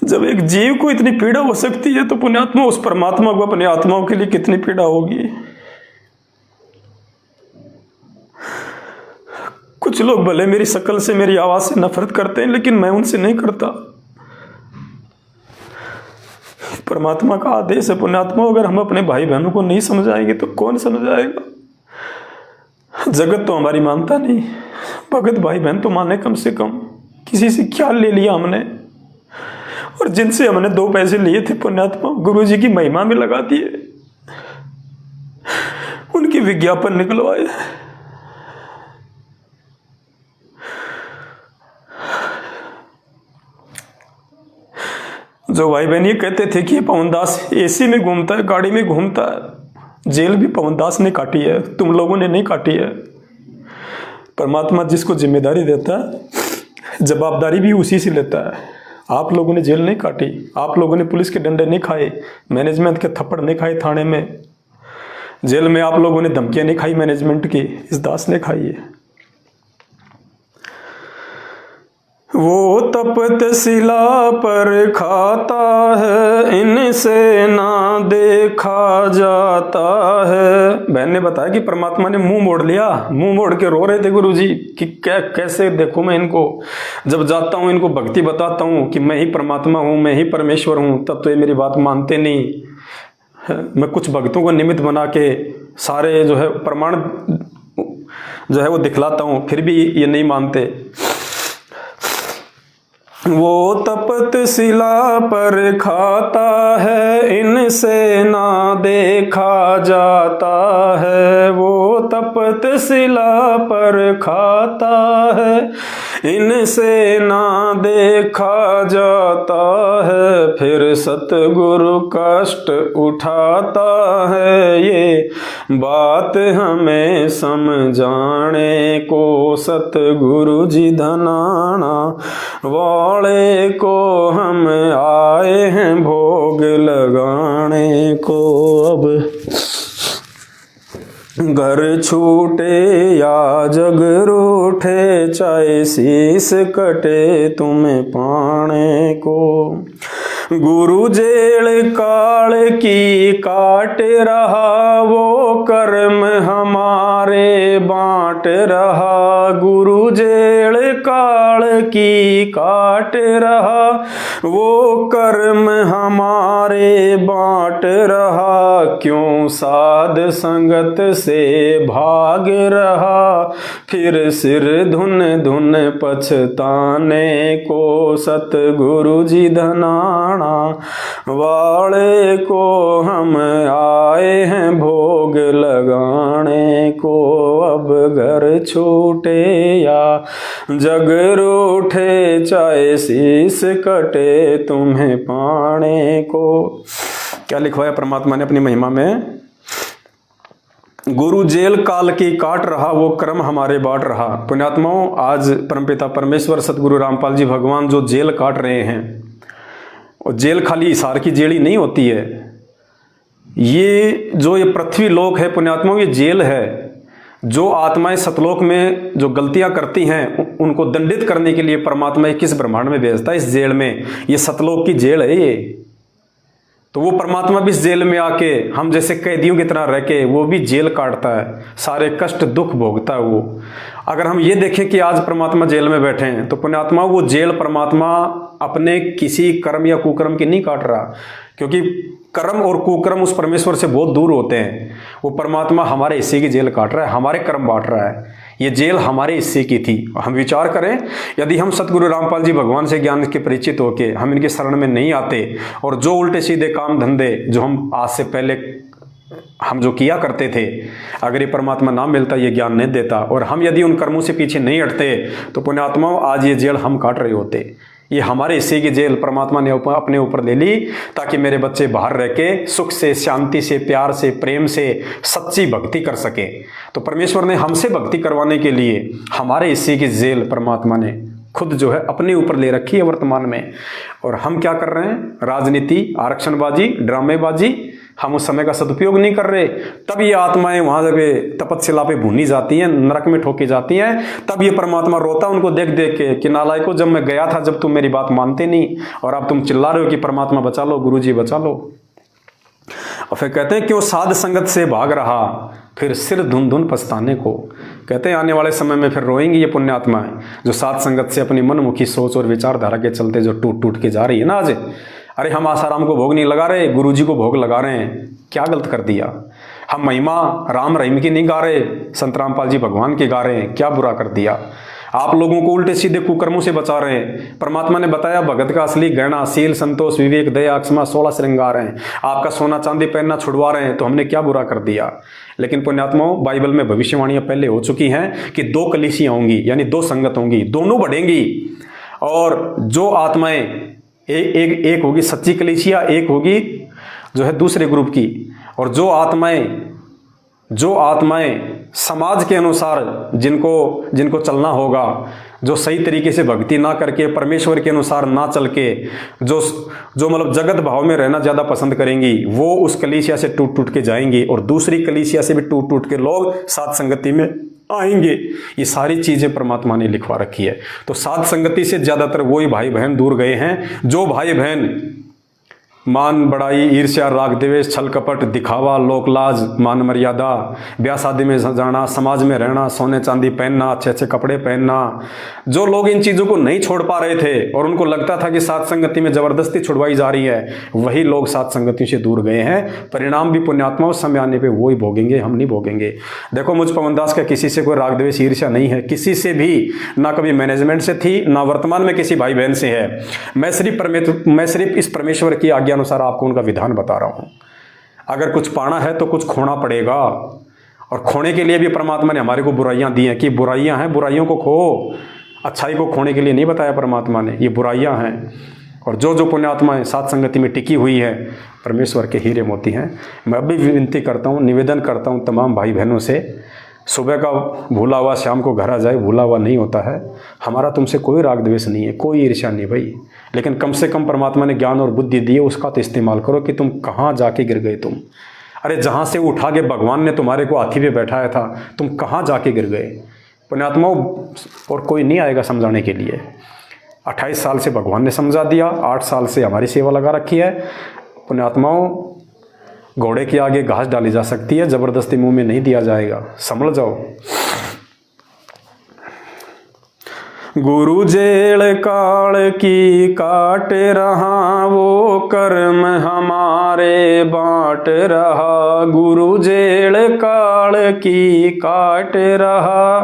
जब एक जीव को इतनी पीड़ा हो सकती है तो पुण्यात्मा उस परमात्मा को अपने आत्माओं के लिए कितनी पीड़ा होगी। कुछ लोग भले मेरी शक्ल से, मेरी आवाज से नफरत करते हैं, लेकिन मैं उनसे नहीं करता। परमात्मा का आदेश है पुण्यात्मा, अगर हम अपने भाई बहनों को नहीं समझाएंगे तो कौन समझाएगा। जगत तो हमारी मानता नहीं, भगत भाई बहन तो माने कम से कम। किसी से क्या ले लिया हमने, और जिनसे हमने 2 पैसे लिए थे पुण्यात्मा, गुरु जी की महिमा में लगा दिए, उनकी विज्ञापन निकलवाए। जो भाई बहन ये कहते थे कि पवनदास एसी में घूमता है, गाड़ी में घूमता है, जेल भी पवनदास ने काटी है, तुम लोगों ने नहीं काटी है। परमात्मा जिसको जिम्मेदारी देता है, जवाबदारी भी उसी से लेता है। आप लोगों ने जेल नहीं काटी, आप लोगों ने पुलिस के डंडे नहीं खाए, मैनेजमेंट के थप्पड़ नहीं खाए थाने में, जेल में आप लोगों ने धमकियां नहीं खाई मैनेजमेंट की, इस दास ने खाई है। वो तपत शिला पर खाता है, इनसे ना देखा जाता है। बहन ने बताया कि परमात्मा ने मुंह मोड़ लिया, मुंह मोड़ के रो रहे थे गुरुजी कि कैसे देखूं मैं इनको। जब जाता हूं इनको भक्ति बताता हूं कि मैं ही परमात्मा हूं, मैं ही परमेश्वर हूं, तब तो ये मेरी बात मानते नहीं। मैं कुछ भक्तों को निमित्त बना के सारे जो है प्रमाण जो है वो दिखलाता हूं, फिर भी ये नहीं मानते। वो तपत शिला पर खाता है, इनसे ना देखा जाता है। वो तपत शिला पर खाता है, इनसे ना देखा जाता है। फिर सतगुरु कष्ट उठाता है, ये बात हमें समझाने को। सतगुरु जी धनाना वाले को हम आए हैं भोग लगाने को। अब घर छूटे या जग रूठे, चाहे शीश कटे तुम्हें पाने को। गुरु जेल काल की काट रहा, वो कर्म हमारे बांट रहा। गुरु जेल काल की काट रहा, वो कर्म हमारे बांट रहा। क्यों साध संगत से भाग रहा, फिर सिर धुन धुन पछताने को। सतगुरु जी धनाना वाले को हम आए हैं भोग लगाने को। अब घर छूटे या जग रूठे, चाहे शीश कटे तुम्हें पाने को। क्या लिखवाया परमात्मा ने अपनी महिमा में? गुरु जेल काल की काट रहा, वो कर्म हमारे बांट रहा। पुण्यात्माओं, आज परमपिता परमेश्वर सतगुरु रामपाल जी भगवान जो जेल काट रहे हैं, और जेल खाली हिसार की जेल ही नहीं होती है। ये जो ये पृथ्वी लोक है पुण्यात्माओं, ये जेल है। जो आत्माएं सतलोक में जो गलतियां करती हैं उनको दंडित करने के लिए परमात्मा किस ब्रह्मांड में भेजता है? इस जेल में। ये सतलोक की जेल है ये। तो वो परमात्मा भी इस जेल में आके हम जैसे कैदियों की तरह रह के वो भी जेल काटता है, सारे कष्ट दुख भोगता है वो। अगर हम ये देखें कि आज परमात्मा जेल में बैठे हैं, तो पुण्यात्मा वो जेल परमात्मा अपने किसी कर्म या कुकर्म की नहीं काट रहा, क्योंकि कर्म और कुकर्म उस परमेश्वर से बहुत दूर होते हैं। वो परमात्मा हमारे हिस्से की जेल काट रहा है, हमारे कर्म बांट रहा है। ये जेल हमारे हिस्से की थी। हम विचार करें, यदि हम सतगुरु रामपाल जी भगवान से ज्ञान के परिचित होके हम इनके शरण में नहीं आते, और जो उल्टे सीधे काम धंधे जो हम आज से पहले हम जो किया करते थे, अगर ये परमात्मा ना मिलता, ये ज्ञान नहीं देता, और हम यदि उन कर्मों से पीछे नहीं हटते, तो पुण्यात्माओं आज ये जेल हम काट रहे होते। ये हमारे हिस्से की जेल परमात्मा ने अपने ऊपर ले ली, ताकि मेरे बच्चे बाहर रह के सुख से, शांति से, प्यार से, प्रेम से सच्ची भक्ति कर सके। तो परमेश्वर ने हमसे भक्ति करवाने के लिए हमारे हिस्से की जेल परमात्मा ने खुद जो है अपने ऊपर ले रखी है वर्तमान में। और हम क्या कर रहे हैं? राजनीति, आरक्षणबाजी, ड्रामेबाजी, हम उस समय का सदुपयोग नहीं कर रहे। तब ये आत्माएं वहां जगह तपस्या पे भूनी जाती हैं, नरक में ठोकी जाती हैं। तब ये परमात्मा रोता उनको देख देख के कि नालायकों, जब मैं गया था, जब तुम मेरी बात मानते नहीं, और अब तुम चिल्ला रहे हो कि परमात्मा बचा लो, गुरुजी बचा लो। और फिर कहते हैं क्यों साध संगत से भाग रहा, फिर सिर धुन धुन पछताने को। कहते हैं आने वाले समय में फिर रोएंगी ये पुण्यात्माएं, जो साध संगत से अपनी मनमुखी सोच और विचारधारा के चलते जो टूट टूट के जा रही है ना आज। अरे हम आसाराम को भोग नहीं लगा रहे, गुरुजी को भोग लगा रहे हैं। क्या गलत कर दिया? हम महिमा राम रहीम की नहीं गा रहे, संत रामपाल जी भगवान की गा रहे हैं। क्या बुरा कर दिया? आप लोगों को उल्टे सीधे कुकर्मों से बचा रहे हैं। परमात्मा ने बताया भगत का असली गहना शील, संतोष, विवेक, दया, क्षमा, 16 श्रृंगार हैं। आपका सोना चांदी पहनना छुड़वा रहे हैं, तो हमने क्या बुरा कर दिया? लेकिन पुण्यात्माओं, बाइबल में भविष्यवाणियां पहले हो चुकी हैं कि 2 कलीसियां होंगी, यानी 2 संगत होंगी, दोनों बढ़ेंगी। और जो आत्माएं एक होगी सच्ची कलीसिया, एक होगी जो है दूसरे ग्रुप की। और जो आत्माएं समाज के अनुसार जिनको चलना होगा, जो सही तरीके से भक्ति ना करके परमेश्वर के अनुसार ना चल के जो मतलब जगत भाव में रहना ज़्यादा पसंद करेंगी, वो उस कलीसिया से टूट टूट के जाएंगी। और दूसरी कलीसिया से भी टूट टूट के लोग साथ संगति में आएंगे। ये सारी चीज़ें परमात्मा ने लिखवा रखी है। तो साथ संगति से ज़्यादातर वही भाई बहन दूर गए हैं, जो भाई बहन मान बढ़ाई, ईर्ष्या, राग, द्वेष, छल कपट, दिखावा, लोकलाज, मान मर्यादा, ब्याह शादी में जाना, समाज में रहना, सोने चांदी पहनना, अच्छे अच्छे कपड़े पहनना, जो लोग इन चीज़ों को नहीं छोड़ पा रहे थे और उनको लगता था कि साथ संगति में जबरदस्ती छुड़वाई जा रही है, वही लोग साथ संगति से दूर गए हैं। परिणाम भी पुण्यात्मा उस समय आने पर वही भोगेंगे, हम नहीं भोगेंगे। देखो मुझ पवन दास का किसी से कोई राग द्वेष ईर्ष्या नहीं है, किसी से भी ना, कभी मैनेजमेंट से थी ना वर्तमान में किसी भाई बहन से है। मैं सिर्फ इस परमेश्वर की आज्ञा अनुसार आपको उनका विधान बता रहा हूं। अगर कुछ पाना है तो कुछ खोना पड़ेगा, और खोने के लिए भी परमात्मा ने हमारे को बुराइयां दी हैं कि बुराइयां हैं, बुराइयों को खो। अच्छाई को खोने के लिए नहीं बताया परमात्मा ने, ये बुराइयां हैं। और जो पुण्यात्माएं साथ संगति में टिकी हुई है, परमेश्वर के हीरे मोती हैं। मैं अभी विनती करता हूं, निवेदन करता हूं तमाम भाई बहनों से, सुबह का भूला हुआ शाम को घर आ जाए, भूला हुआ नहीं होता है। हमारा तुमसे कोई राग द्वेष नहीं है, कोई ईर्ष्या नहीं भाई, लेकिन कम से कम परमात्मा ने ज्ञान और बुद्धि दी है, उसका तो इस्तेमाल करो कि तुम कहाँ जाके गिर गए तुम। अरे जहाँ से उठा के भगवान ने तुम्हारे को हाथी पे बैठाया था, तुम कहाँ जाके गिर गए पुण्यात्माओं। और कोई नहीं आएगा समझाने के लिए। 28 साल से भगवान ने समझा दिया, 8 साल से हमारी सेवा लगा रखी है। पुण्यात्माओं, घोड़े के आगे घास डाली जा सकती है, जबरदस्ती मुंह में नहीं दिया जाएगा, समझ जाओ। गुरु जेल काल की काट रहा, वो कर्म हमारे बांट रहा। गुरु जेल काल की काट रहा,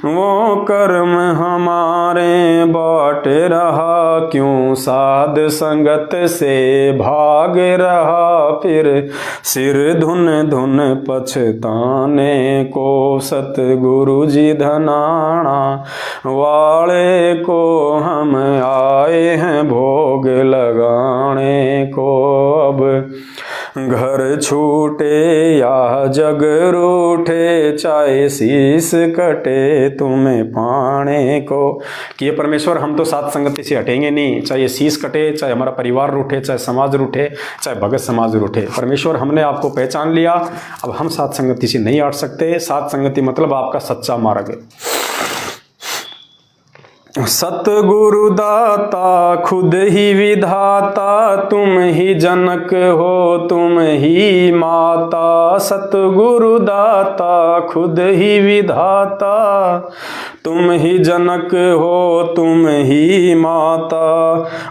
वो कर्म हमारे बांट रहा। क्यों साध संगत से भाग रहा, फिर सिर धुन धुन पछताने को। सतगुरु जी धनाना वाले को हम आए हैं भोग लगाने को। अब घर छूटे या जग रूठे, चाहे शीस कटे तुम्हें पाने को। कि ये परमेश्वर, हम तो साथ संगति से हटेंगे नहीं, चाहे शीस कटे, चाहे हमारा परिवार रूठे, चाहे समाज रूठे, चाहे भगत समाज रूठे। परमेश्वर, हमने आपको पहचान लिया, अब हम साथ संगति से नहीं हट सकते। साथ संगति मतलब आपका सच्चा मार्ग। सतगुरु दाता खुद ही विधाता, तुम ही जनक हो तुम ही माता। सतगुरु दाता खुद ही विधाता, तुम ही जनक हो तुम ही माता।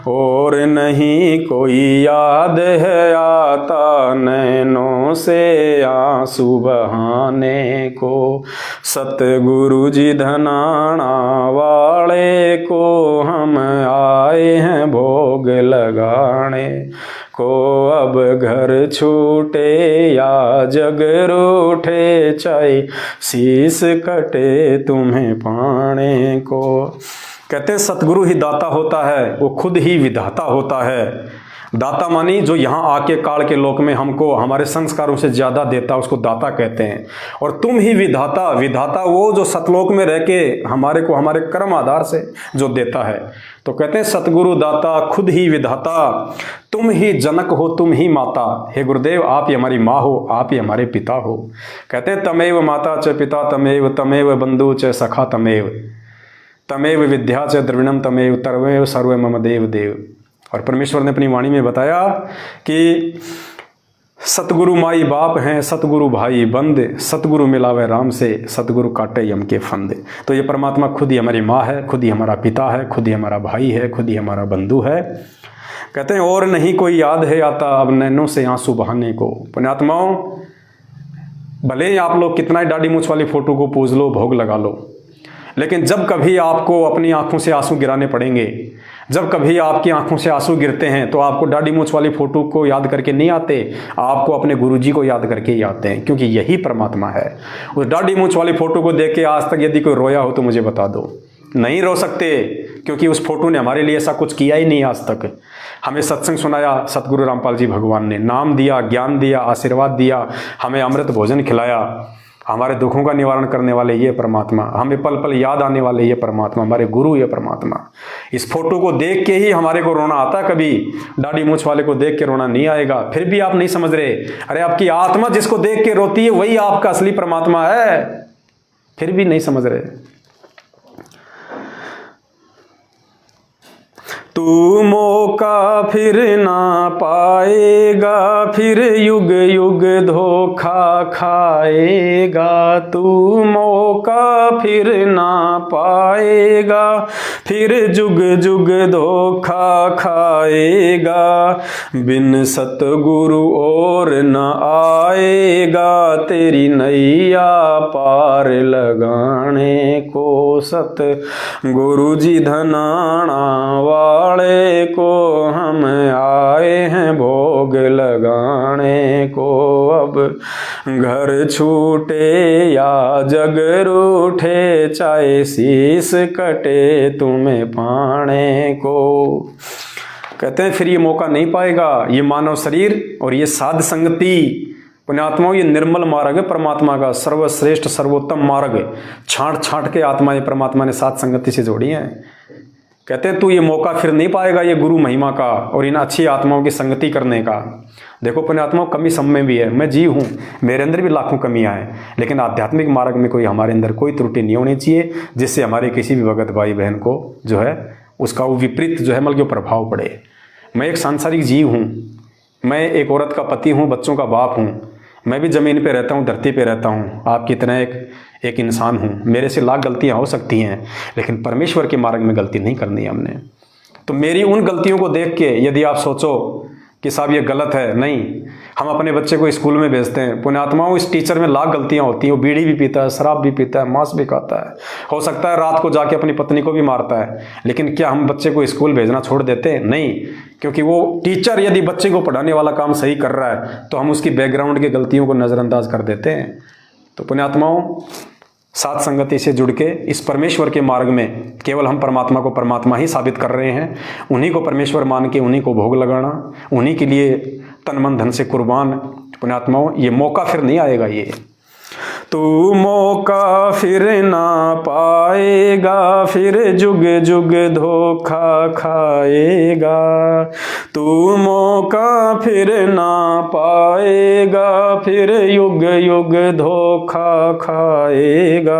और नहीं कोई याद है आता, नैनों से आंसू बहाने को। सतगुरु जी धनाना वाले को हम आए हैं भोग लगाने को। अब घर छूटे या जग रूठे, चाहे शीस कटे तुम्हें पाने को। कहते हैं सतगुरु ही दाता होता है, वो खुद ही विधाता होता है। दाता मानी जो यहाँ आके काल के लोक में हमको हमारे संस्कारों से ज़्यादा देता, उसको दाता कहते हैं। और तुम ही विधाता, विधाता वो जो सतलोक में रह के हमारे को हमारे कर्म आधार से जो देता है। तो कहते हैं सतगुरु दाता खुद ही विधाता, तुम ही जनक हो तुम ही माता। हे गुरुदेव, आप ही हमारी माँ हो, आप ही हमारे पिता हो। कहते हैं तमेव माता च पिता तमेव, तमेव बंधु च सखा तमेव, तमेव विद्या च द्रविणम तमेव, तमेव सर्व मम देव देव। और परमेश्वर ने अपनी वाणी में बताया कि सतगुरु माई बाप हैं, सतगुरु भाई बंद, सतगुरु मिलावे राम से, सतगुरु काटे यम के फंद। तो ये परमात्मा खुद ही हमारी माँ है, खुद ही हमारा पिता है, खुद ही हमारा भाई है, खुद ही हमारा बंधु है। कहते हैं और नहीं कोई याद है आता अब नैनों से आंसू बहाने को। पुण्यात्माओं, भले ही आप लोग कितना ही दाढ़ी मूछ वाली फोटो को पूज लो, भोग लगा लो, लेकिन जब कभी आपको अपनी आंखों से आंसू गिराने पड़ेंगे, जब कभी आपकी आंखों से आंसू गिरते हैं, तो आपको दाढ़ी मूछ वाली फोटो को याद करके नहीं आते, आपको अपने गुरुजी को याद करके ही आते हैं, क्योंकि यही परमात्मा है। उस दाढ़ी मूछ वाली फोटो को देख के आज तक यदि कोई रोया हो तो मुझे बता दो। नहीं रो सकते, क्योंकि उस फोटो ने हमारे लिए ऐसा कुछ किया ही नहीं आज तक। हमें सत्संग सुनाया सतगुरु रामपाल जी भगवान ने, नाम दिया, ज्ञान दिया, आशीर्वाद दिया, हमें अमृत भोजन खिलाया। हमारे दुखों का निवारण करने वाले ये परमात्मा, हमें पल पल याद आने वाले ये परमात्मा, हमारे गुरु ये परमात्मा। इस फोटो को देख के ही हमारे को रोना आता, कभी दाढ़ी मूछ वाले को देख के रोना नहीं आएगा। फिर भी आप नहीं समझ रहे, अरे आपकी आत्मा जिसको देख के रोती है वही आपका असली परमात्मा है, फिर भी नहीं समझ रहे। तू मौका फिर ना पाएगा, फिर युग युग धोखा खाएगा। तू मौका फिर ना पाएगा, फिर जुग जुग धोखा खाएगा। बिन सतगुरु और न आएगा, तेरी नैया पार लगाने को। सत गुरु जी धनाना वाले को हम आए हैं भोग लगाने को। अब घर छूटे या जग रूठे, चाहे शीस कटे तुम्हें पाने को। कहते हैं फिर ये मौका नहीं पाएगा, ये मानव शरीर और ये साध संगति। पुण्यात्माओं, ये निर्मल मार्ग है परमात्मा का, सर्वश्रेष्ठ सर्वोत्तम मार्ग। छांट छांट के आत्माएं परमात्मा ने साध संगति से जोड़ी हैं। कहते हैं तू ये मौका फिर नहीं पाएगा, ये गुरु महिमा का और इन अच्छी आत्माओं की संगति करने का। देखो पुण्यात्माओं, कमी सब में भी है, मैं जीव हूँ, मेरे अंदर भी लाखों कमियां हैं, लेकिन आध्यात्मिक मार्ग में कोई हमारे अंदर कोई त्रुटि नहीं होनी चाहिए, जिससे हमारे किसी भी भगत भाई बहन को जो है उसका वो विपरीत जो है मतलब प्रभाव पड़े। मैं एक सांसारिक जीव हूँ, मैं एक औरत का पति हूँ, बच्चों का बाप हूँ, मैं भी ज़मीन पे रहता हूँ, धरती पे रहता हूँ, आपकी तरह एक इंसान हूँ। मेरे से लाख गलतियाँ हो सकती हैं, लेकिन परमेश्वर के मार्ग में गलती नहीं करनी है हमने। तो मेरी उन गलतियों को देख के यदि आप सोचो कि साहब ये गलत है, नहीं। हम अपने बच्चे को स्कूल में भेजते हैं, पुण्यात्माओं इस टीचर में लाख गलतियां होती हैं। वो बीड़ी भी पीता है, शराब भी पीता है, मांस भी खाता है, हो सकता है रात को जाके अपनी पत्नी को भी मारता है, लेकिन क्या हम बच्चे को स्कूल भेजना छोड़ देते हैं? नहीं, क्योंकि वो टीचर यदि बच्चे को पढ़ाने वाला काम सही कर रहा है तो हम उसकी बैकग्राउंड की गलतियों को नज़रअंदाज कर देते हैं। तो पुण्यात्माओं, साथ संगति से जुड़ के इस परमेश्वर के मार्ग में केवल हम परमात्मा को परमात्मा ही साबित कर रहे हैं। उन्हीं को परमेश्वर मान के उन्हीं को भोग लगाना, उन्हीं के लिए तन मन धन से कुर्बान। पुण्यात्माओं, ये मौका फिर नहीं आएगा। ये तू मौका फिर ना पाएगा, फिर जुग जुग धोखा खाएगा। तू मौका फिर ना पाएगा, फिर युग युग धोखा खाएगा।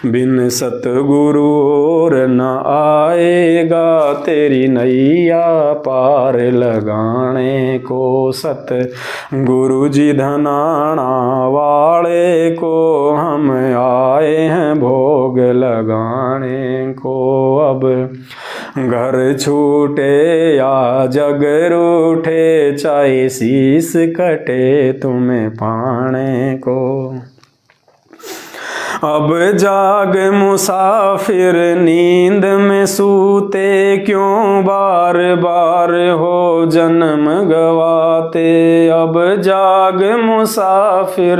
बिन सतगुरु और न आएगा, तेरी नैया पार लगाने को। सत गुरु जी धनाना वाले को हम आए हैं भोग लगाने को। अब घर छूटे या जग रूठे, चाहे शीस कटे तुम्हें पाने को। अब जाग मुसाफिर नींद में सूते, क्यों बार बार हो जन्म गवाते। अब जाग मुसाफिर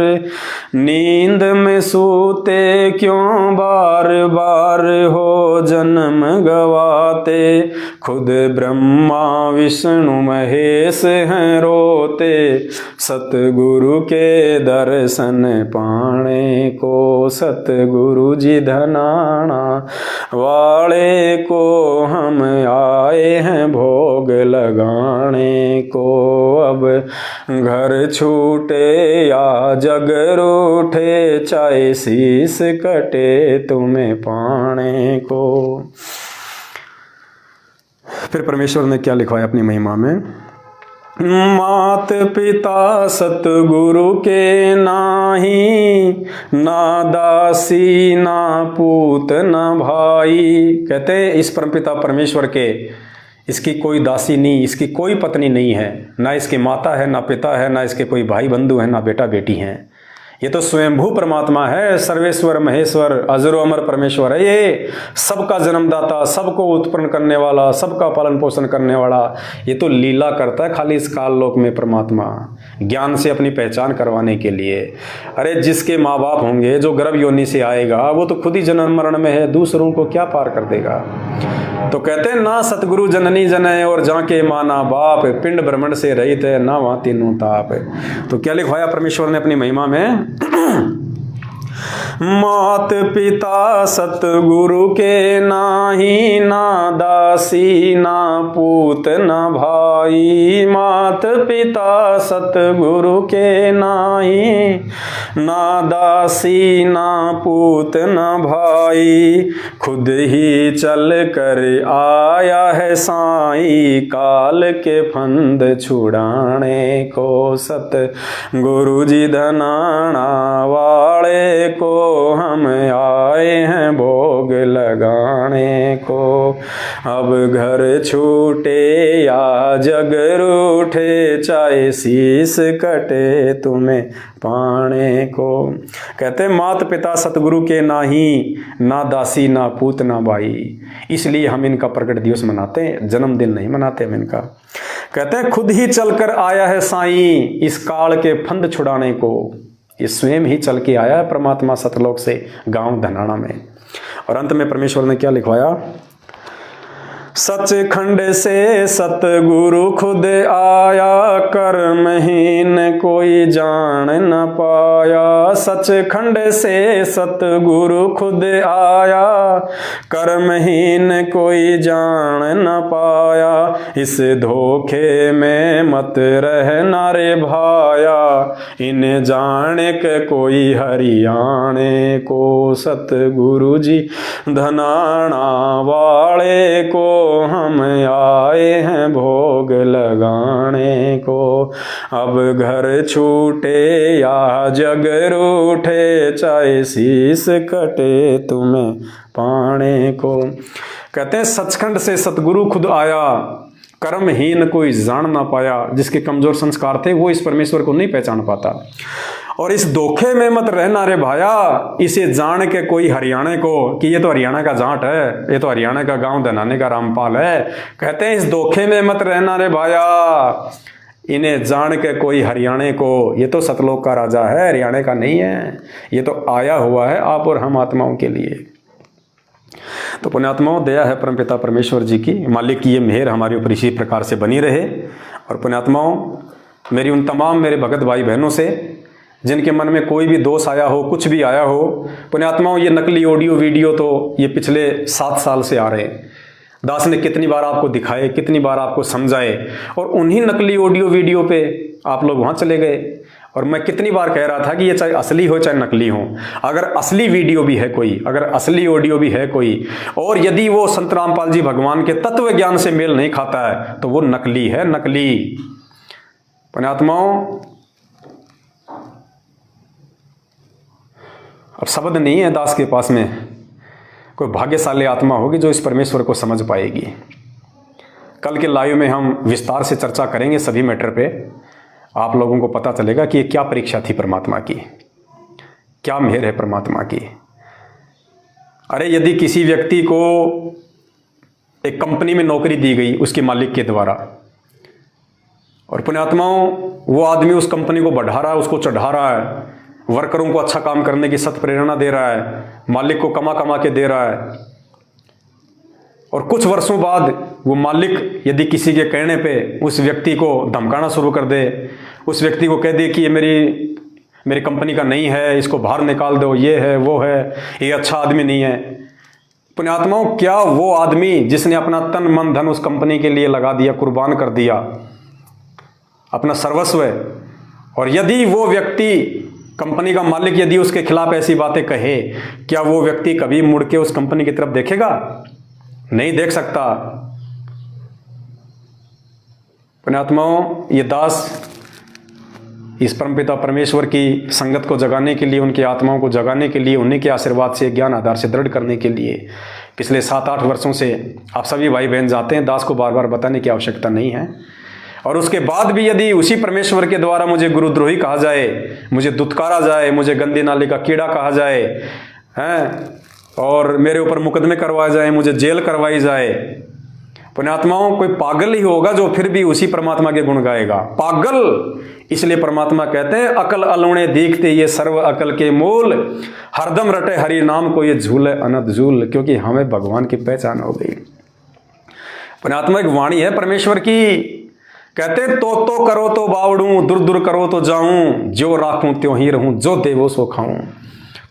नींद में सूते, क्यों बार बार हो जन्म गवाते। खुद ब्रह्मा विष्णु महेश हैं रोते, सतगुरु के दर्शन पाने को। सतगुरु जी धनाना वाले को हम आए हैं भोग लगाने को। अब घर छूटे या जग रूठे, चाहे शीस कटे तुम्हें पाने को। फिर परमेश्वर ने क्या लिखवाया अपनी महिमा में, मात पिता सतगुरु के नाही, ना दासी ना पूत ना भाई। कहते हैं इस परमपिता परमेश्वर के इसकी कोई दासी नहीं, इसकी कोई पत्नी नहीं है, ना इसके माता है, ना पिता है, ना इसके कोई भाई बंधु है, ना बेटा बेटी हैं। ये तो स्वयंभू परमात्मा है, सर्वेश्वर महेश्वर अजरो अमर परमेश्वर है। ये सबका जन्मदाता, सबको उत्पन्न करने वाला, सबका पालन पोषण करने वाला। ये तो लीला करता है खाली इस काल लोक में परमात्मा, ज्ञान से अपनी पहचान करवाने के लिए। अरे जिसके माँ बाप होंगे, जो गर्भ योनि से आएगा, वो तो खुद ही जन्म मरण में है, दूसरों को क्या पार कर देगा। तो कहते हैं ना सतगुरु जननी जनय, और जाके माना बाप, पिंड भ्रमण से रहित है, ना वहां तीनों ताप। तो क्या लिखवाया परमेश्वर ने अपनी महिमा में, मात पिता सतगुरु के नाही, ना दासी ना पूत ना भाई। मात पिता सतगुरु के नाही, ना दासी ना पूत ना भाई। खुद ही चल कर आया है साईं, काल के फंद छुड़ाने को। सतगुरु जी धनाना वाले को हम आए हैं भोग लगाने को। अब घर छूटे या जग रूठे, चाहे शीस कटे तुम्हें पाने को। कहते मात पिता सतगुरु के नाही, ना दासी ना पूत ना भाई। इसलिए हम इनका प्रकट दिवस मनाते हैं, जन्मदिन नहीं मनाते हम इनका। कहते हैं खुद ही चलकर आया है साईं, इस काल के फंद छुड़ाने को। ये स्वयं ही चल के आया है परमात्मा सतलोक से गांव धनाना में। और अंत में परमेश्वर ने क्या लिखवाया, सचखंड से सतगुरु खुद आया, कर्महीन कोई जान न पाया। सचखंड से सतगुरु खुद आया, कर्महीन कोई जान न पाया। इस धोखे में मत रहना रे भाया, इन जाने के कोई हरियाणे को। सतगुरु जी धनाना वाले को हम आए हैं भोग लगाने को। अब घर छूटे या जग रूठे, चाहे शीस कटे तुम्हें पाने को। कहते हैं सचखंड से सतगुरु खुद आया, कर्महीन कोई जान ना पाया। जिसके कमजोर संस्कार थे वो इस परमेश्वर को नहीं पहचान पाता। और इस धोखे में मत रहना रे भाया, इसे जान के कोई हरियाणा को कि ये तो हरियाणा का जाट है, ये तो हरियाणा का गांव धनाने का रामपाल है। कहते हैं इस धोखे में मत रहना रे भाया, इन्हें जान के कोई हरियाणा को। ये तो सतलोक का राजा है, हरियाणा का नहीं है। ये तो आया हुआ है आप और हम आत्माओं के लिए। तो पुण्यात्माओं, दया है परमपिता परमेश्वर जी की, मालिक की ये मेहर हमारे ऊपर इसी प्रकार से बनी रहे। और पुण्यात्माओं, मेरी उन तमाम मेरे भगत भाई बहनों से जिनके मन में कोई भी दोष आया हो, कुछ भी आया हो, पुण्यात्माओं ये नकली ऑडियो वीडियो तो ये पिछले 7 साल से आ रहे हैं। दास ने कितनी बार आपको दिखाए, कितनी बार आपको समझाए, और उन्हीं नकली ऑडियो वीडियो पे आप लोग वहाँ चले गए। और मैं कितनी बार कह रहा था कि ये चाहे असली हो चाहे नकली हो, अगर असली वीडियो भी है कोई, अगर असली ऑडियो भी है कोई, और यदि वो संत रामपाल जी भगवान के तत्व ज्ञान से मेल नहीं खाता है, तो वो नकली है, नकली। पुण्यात्माओं, अब शब्द नहीं है दास के पास में। कोई भाग्यशाली आत्मा होगी जो इस परमेश्वर को समझ पाएगी। कल के लाइव में हम विस्तार से चर्चा करेंगे सभी मैटर पे। आप लोगों को पता चलेगा कि ये क्या परीक्षा थी परमात्मा की, क्या मेहर है परमात्मा की। अरे यदि किसी व्यक्ति को एक कंपनी में नौकरी दी गई उसके मालिक के द्वारा, और पुण्यात्माओं वो आदमी उस कंपनी को बढ़ा रहा है, उसको चढ़ा रहा है, वर्करों को अच्छा काम करने की सत प्रेरणा दे रहा है, मालिक को कमा कमा के दे रहा है, और कुछ वर्षों बाद वो मालिक यदि किसी के कहने पे उस व्यक्ति को धमकाना शुरू कर दे, उस व्यक्ति को कह दे कि ये मेरी कंपनी का नहीं है, इसको बाहर निकाल दो, ये है वो है, ये अच्छा आदमी नहीं है। पुण्यात्माओं, क्या वो आदमी जिसने अपना तन मन धन उस कंपनी के लिए लगा दिया, कुर्बान कर दिया, अपना सर्वस्व, और यदि वो व्यक्ति, कंपनी का मालिक यदि उसके खिलाफ ऐसी बातें कहे, क्या वो व्यक्ति कभी मुड़ के उस कंपनी की तरफ देखेगा? नहीं देख सकता। पुण्यात्माओं, ये दास इस परमपिता परमेश्वर की संगत को जगाने के लिए, उनकी आत्माओं को जगाने के लिए, उन्हीं के आशीर्वाद से, ज्ञान आधार से दृढ़ करने के लिए पिछले 7-8 वर्षों से आप सभी भाई बहन जाते हैं। दास को बार बार बताने की आवश्यकता नहीं है। और उसके बाद भी यदि उसी परमेश्वर के द्वारा मुझे गुरुद्रोही कहा जाए, मुझे दुत्कारा जाए, मुझे गंदी नाली का कीड़ा कहा जाए, हैं, और मेरे ऊपर मुकदमे करवाए जाए, मुझे जेल करवाई जाए, पुण्यात्माओं, कोई पागल ही होगा जो फिर भी उसी परमात्मा के गुण गाएगा। पागल, इसलिए परमात्मा कहते हैं अकल अलौणे देखते ये सर्व अकल के मूल, हरदम रटे हरि नाम को ये झूले अनंत झूल, क्योंकि हमें भगवान की पहचान हो गई। पुण्यात्मा, एक वाणी है परमेश्वर की, कहते तो करो तो बावड़ू, दूर दूर करो तो जाऊं, जो राखूं त्यों ही रहूं, जो देवो सो खाऊं।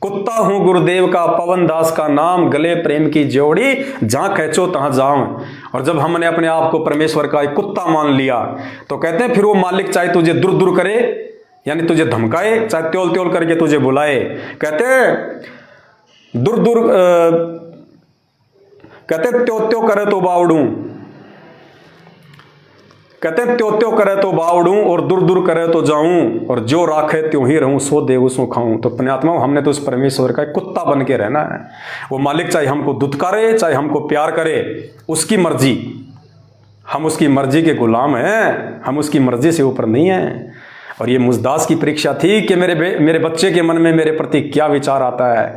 कुत्ता हूं गुरुदेव का, पवन दास का नाम, गले प्रेम की जोड़ी, जहां खींचो तहां जाऊं। और जब हमने अपने आप को परमेश्वर का एक कुत्ता मान लिया, तो कहते हैं फिर वो मालिक चाहे तुझे दूर दूर करे, यानी तुझे धमकाए, चाहे त्योल त्योल करके तुझे बुलाए, कहते हैं दूर दूर, कहते त्यो त्यो करे तो बावड़ू, कहते हैं त्यो त्यो करे तो बावड़ू, और दूर दूर करे तो जाऊं, और जो राखे त्यों ही रहूं, सो देव सो खाऊं। तो पुण्यात्माओं, हमने तो उस परमेश्वर का एक कुत्ता बन के रहना है। वो मालिक चाहे हमको दुत्कारे, चाहे हमको प्यार करे, उसकी मर्जी, हम उसकी मर्जी के गुलाम हैं, हम उसकी मर्जी से ऊपर नहीं हैं। और ये मुजदास की परीक्षा थी कि मेरे बच्चे के मन में मेरे प्रति क्या विचार आता है।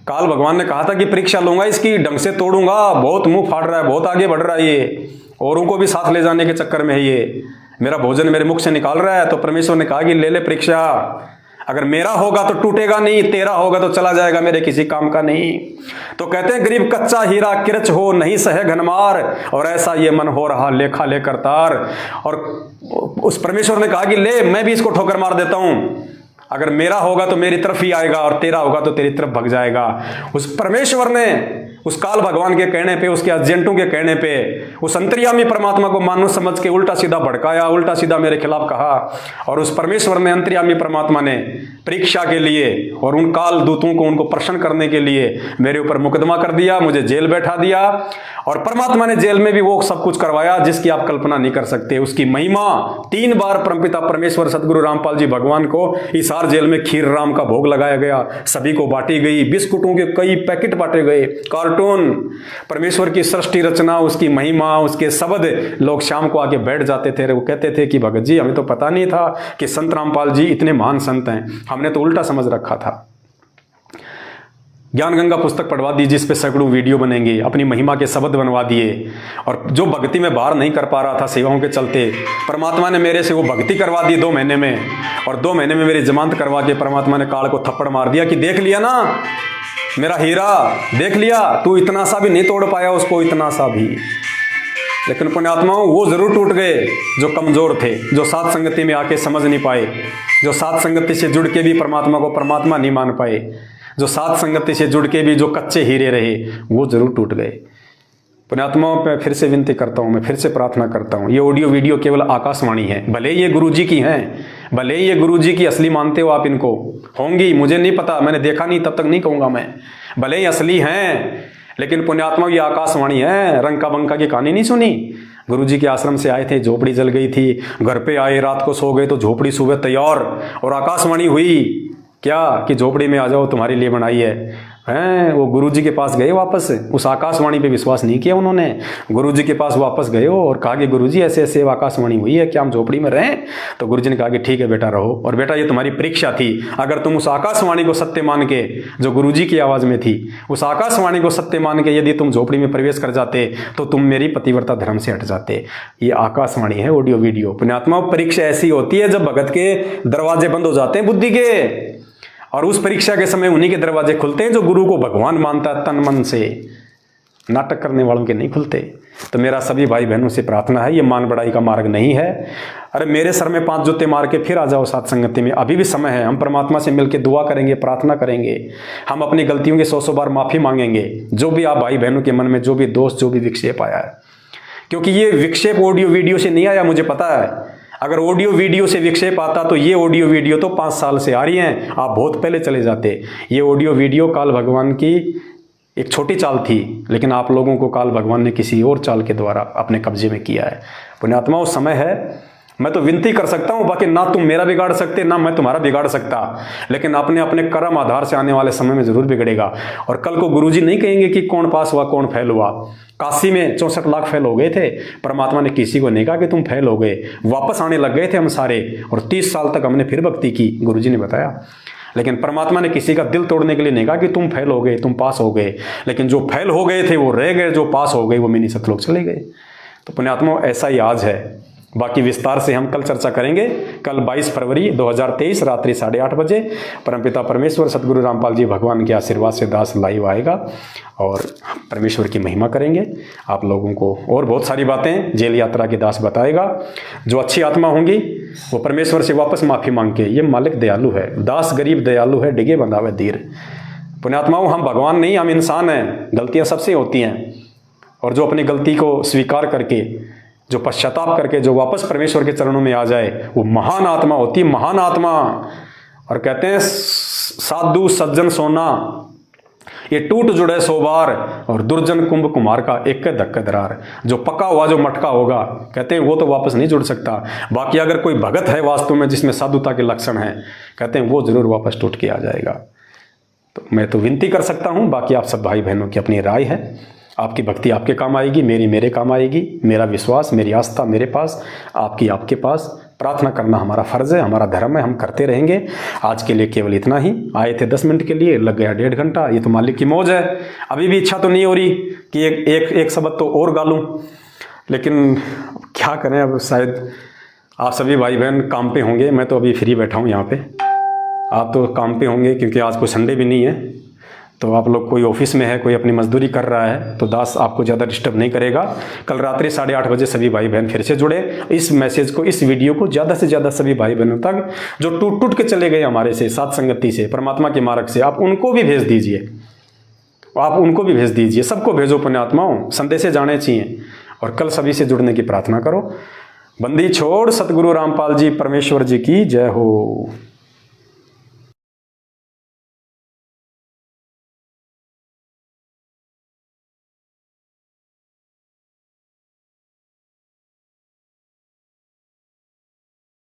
काल भगवान ने कहा था कि परीक्षा लूंगा, इसकी ढंग से तोड़ूंगा, बहुत मुंह फाड़ रहा है, बहुत आगे बढ़ रहा है, ये औरों को भी साथ ले जाने के चक्कर में है, ये मेरा भोजन मेरे मुख से निकाल रहा है। तो परमेश्वर ने कहा कि ले ले परीक्षा, अगर मेरा होगा तो टूटेगा नहीं, तेरा होगा तो चला जाएगा, मेरे किसी काम का नहीं। तो कहते हैं गरीब कच्चा हीरा किरच हो, नहीं सहे घनमार, और ऐसा ये मन हो रहा लेखा लेकर तार। और उस परमेश्वर ने कहा कि ले, मैं भी इसको ठोकर मार देता हूं, अगर मेरा होगा तो मेरी तरफ ही आएगा, और तेरा होगा तो तेरी तरफ भग जाएगा। उस परमेश्वर ने उस काल भगवान के कहने पे, उसके एजेंटों के कहने पे, उस अंतर्यामी परमात्मा को मानो समझ के उल्टा सीधा भड़काया, उल्टा सीधा मेरे खिलाफ कहा। और उस परमेश्वर ने, अंतर्यामी परमात्मा ने परीक्षा के लिए और उन काल दूतों को उनको प्रश्न करने के लिए मेरे ऊपर मुकदमा कर दिया, मुझे जेल बैठा दिया। और परमात्मा ने जेल में भी वो सब कुछ करवाया जिसकी आप कल्पना नहीं कर सकते। उसकी महिमा 3 बार परमपिता परमेश्वर सदगुरु रामपाल जी भगवान को हिसार जेल में खीर राम का भोग लगाया गया, सभी को बांटी गई, बिस्कुटों के कई पैकेट बांटे गए, कार्टून। परमेश्वर की सृष्टि रचना, उसकी महिमा, उसके शब्द, लोग शाम को आके बैठ जाते थे, वो कहते थे कि भगत जी हमें तो पता नहीं था कि संत रामपाल जी इतने महान संत हैं, हमने तो उल्टा समझ रखा था। ज्ञान गंगा पुस्तक पढ़वा दी जिस पे सैकड़ों वीडियो बनेंगे, अपनी महिमा के शब्द बनवा दिए। और जो भक्ति में बाहर नहीं कर पा रहा था सेवाओं के चलते, परमात्मा ने मेरे से वो भक्ति करवा दी 2 महीने में। और 2 महीने में मेरी जमानत करवा के परमात्मा ने काल को थप्पड़ मार दिया कि देख लिया ना मेरा हीरा, देख लिया, तू इतना सा भी नहीं तोड़ पाया उसको, इतना सा भी। लेकिन पुण्यात्माओं, वो जरूर टूट गए जो कमजोर थे, जो साथ संगति में आके समझ नहीं पाए, जो साथ संगति से जुड़ के भी परमात्मा को परमात्मा नहीं मान पाए, जो साथ संगति से जुड़ के भी जो कच्चे हीरे रहे, वो जरूर टूट गए। पुण्यात्माओं पे फिर से विनती करता हूँ, मैं फिर से प्रार्थना करता हूँ, ये ऑडियो वीडियो केवल आकाशवाणी है, भले ये गुरुजी की हैं, भले ये गुरुजी की असली मानते हो आप इनको, होंगी, मुझे नहीं पता, मैंने देखा नहीं, तब तक नहीं कहूँगा मैं, भले ही असली हैं, लेकिन पुण्यात्मा ये आकाशवाणी है। रंका बंका की कहानी नहीं सुनी? गुरुजी के आश्रम से आए थे, झोपड़ी जल गई थी, घर पे आए, रात को सो गए तो झोपड़ी सुबह तैयार, और आकाशवाणी हुई क्या कि झोपड़ी में आ जाओ, तुम्हारे लिए बनाई है। हैं, वो गुरुजी के पास गए वापस, उस आकाशवाणी पे विश्वास नहीं किया उन्होंने, गुरुजी के पास वापस गए और कहा कि गुरुजी ऐसे ऐसे आकाशवाणी हुई है, क्या हम झोपड़ी में रहें? तो गुरुजी ने कहा कि ठीक है बेटा रहो, और बेटा ये तुम्हारी परीक्षा थी, अगर तुम उस आकाशवाणी को सत्य मान के, जो गुरुजी की आवाज़ में थी, उस आकाशवाणी को सत्य मान के यदि तुम झोपड़ी में प्रवेश कर जाते तो तुम मेरी पतिव्रता धर्म से हट जाते। ये आकाशवाणी है, ऑडियो वीडियो। पुण्यात्मा, परीक्षा ऐसी होती है जब भगत के दरवाजे बंद हो जाते हैं बुद्धि के, और उस परीक्षा के समय उन्हीं के दरवाजे खुलते हैं जो गुरु को भगवान मानता है तन मन से, नाटक करने वालों के नहीं खुलते। तो मेरा सभी भाई बहनों से प्रार्थना है, ये मान बढ़ाई का मार्ग नहीं है। अरे मेरे सर में 5 जूते मार के फिर आ जाओ साथ संगति में, अभी भी समय है। हम परमात्मा से मिलकर दुआ करेंगे, प्रार्थना करेंगे, हम अपनी गलतियों की 100 बार माफ़ी मांगेंगे, जो भी आप भाई बहनों के मन में जो भी दोष, जो भी विक्षेप आया है, क्योंकि ये विक्षेप ऑडियो वीडियो से नहीं आया, मुझे पता है। अगर ऑडियो वीडियो से विक्षेप आता तो ये ऑडियो वीडियो तो 5 साल से आ रही हैं, आप बहुत पहले चले जाते। ये ऑडियो वीडियो काल भगवान की एक छोटी चाल थी, लेकिन आप लोगों को काल भगवान ने किसी और चाल के द्वारा अपने कब्जे में किया है। पुण्यात्माओं, समय है, मैं तो विनती कर सकता हूं, बाकी ना तुम मेरा बिगाड़ सकते ना मैं तुम्हारा बिगाड़ सकता, लेकिन अपने अपने कर्म आधार से आने वाले समय में जरूर बिगड़ेगा। और कल को गुरुजी नहीं कहेंगे कि कौन पास हुआ कौन फेल हुआ। काशी में 64 लाख फेल हो गए थे, परमात्मा ने किसी को नहीं कहा कि तुम फेल हो गए, वापस आने लग गए थे हम सारे, और 30 साल तक हमने फिर भक्ति की, गुरुजी ने बताया। लेकिन परमात्मा ने किसी का दिल तोड़ने के लिए नहीं कहा कि तुम फेल हो गए, तुम पास हो गए, लेकिन जो फेल हो गए थे वो रह गए, जो पास हो गए वो मिनी सतलोक चले गए। तो पुण्यात्मा, ऐसा ही आज है। बाकी विस्तार से हम कल चर्चा करेंगे। कल 22 फरवरी 2023 रात्रि 8:30 बजे परमपिता परमेश्वर सतगुरु रामपाल जी भगवान के आशीर्वाद से दास लाइव आएगा और परमेश्वर की महिमा करेंगे। आप लोगों को और बहुत सारी बातें जेल यात्रा के दास बताएगा। जो अच्छी आत्मा होंगी वो परमेश्वर से वापस माफ़ी मांग के, ये मालिक दयालु है, दास गरीब दयालु है, डिगे बंधावे धीर। पुण्यात्माओं, हम भगवान नहीं, हम इंसान हैं, गलतियाँ सबसे होती हैं। और जो अपनी गलती को स्वीकार करके, जो पश्चाताप करके, जो वापस परमेश्वर के चरणों में आ जाए, वो महान आत्मा होती है, महान आत्मा। और कहते हैं साधु सज्जन सोना ये टूट जुड़े 100 बार, और दुर्जन कुंभ कुमार का एक धक्का दरार। जो पका हुआ, जो मटका होगा, कहते हैं वो तो वापस नहीं जुड़ सकता। बाकी अगर कोई भगत है वास्तव में जिसमें साधुता के लक्षण हैं, कहते हैं वो जरूर वापस टूट के आ जाएगा। तो मैं तो विनती कर सकता हूँ, बाकी आप सब भाई बहनों की अपनी राय है। आपकी भक्ति आपके काम आएगी, मेरी मेरे काम आएगी, मेरा विश्वास, मेरी आस्था मेरे पास, आपकी आपके पास। प्रार्थना करना हमारा फर्ज है, हमारा धर्म है, हम करते रहेंगे। आज के लिए केवल इतना ही। आए थे 10 मिनट के लिए, लग गया 1.5 घंटा। ये तो मालिक की मौज है। अभी भी इच्छा तो नहीं हो रही कि एक शब्द तो और गा लूँ, लेकिन क्या करें, अब शायद आप सभी भाई बहन काम पे होंगे, मैं तो अभी फ्री बैठा हूँ यहाँ पे। आप तो काम पे होंगे क्योंकि आज कोई संडे भी नहीं है, तो आप लोग कोई ऑफिस में है, कोई अपनी मजदूरी कर रहा है, तो दास आपको ज़्यादा डिस्टर्ब नहीं करेगा। कल रात्रि 8:30 बजे सभी भाई बहन फिर से जुड़े। इस मैसेज को, इस वीडियो को ज़्यादा से ज़्यादा सभी भाई बहनों तक जो टूट टूट के चले गए हमारे से, साथ संगति से, परमात्मा के मार्ग से, आप उनको भी भेज दीजिए, आप उनको भी भेज दीजिए। सबको भेजो पुण्यात्माओं, संदेशे जाने चाहिए। और कल सभी से जुड़ने की प्रार्थना करो। बंदी छोड़ सतगुरु रामपाल जी परमेश्वर जी की जय हो।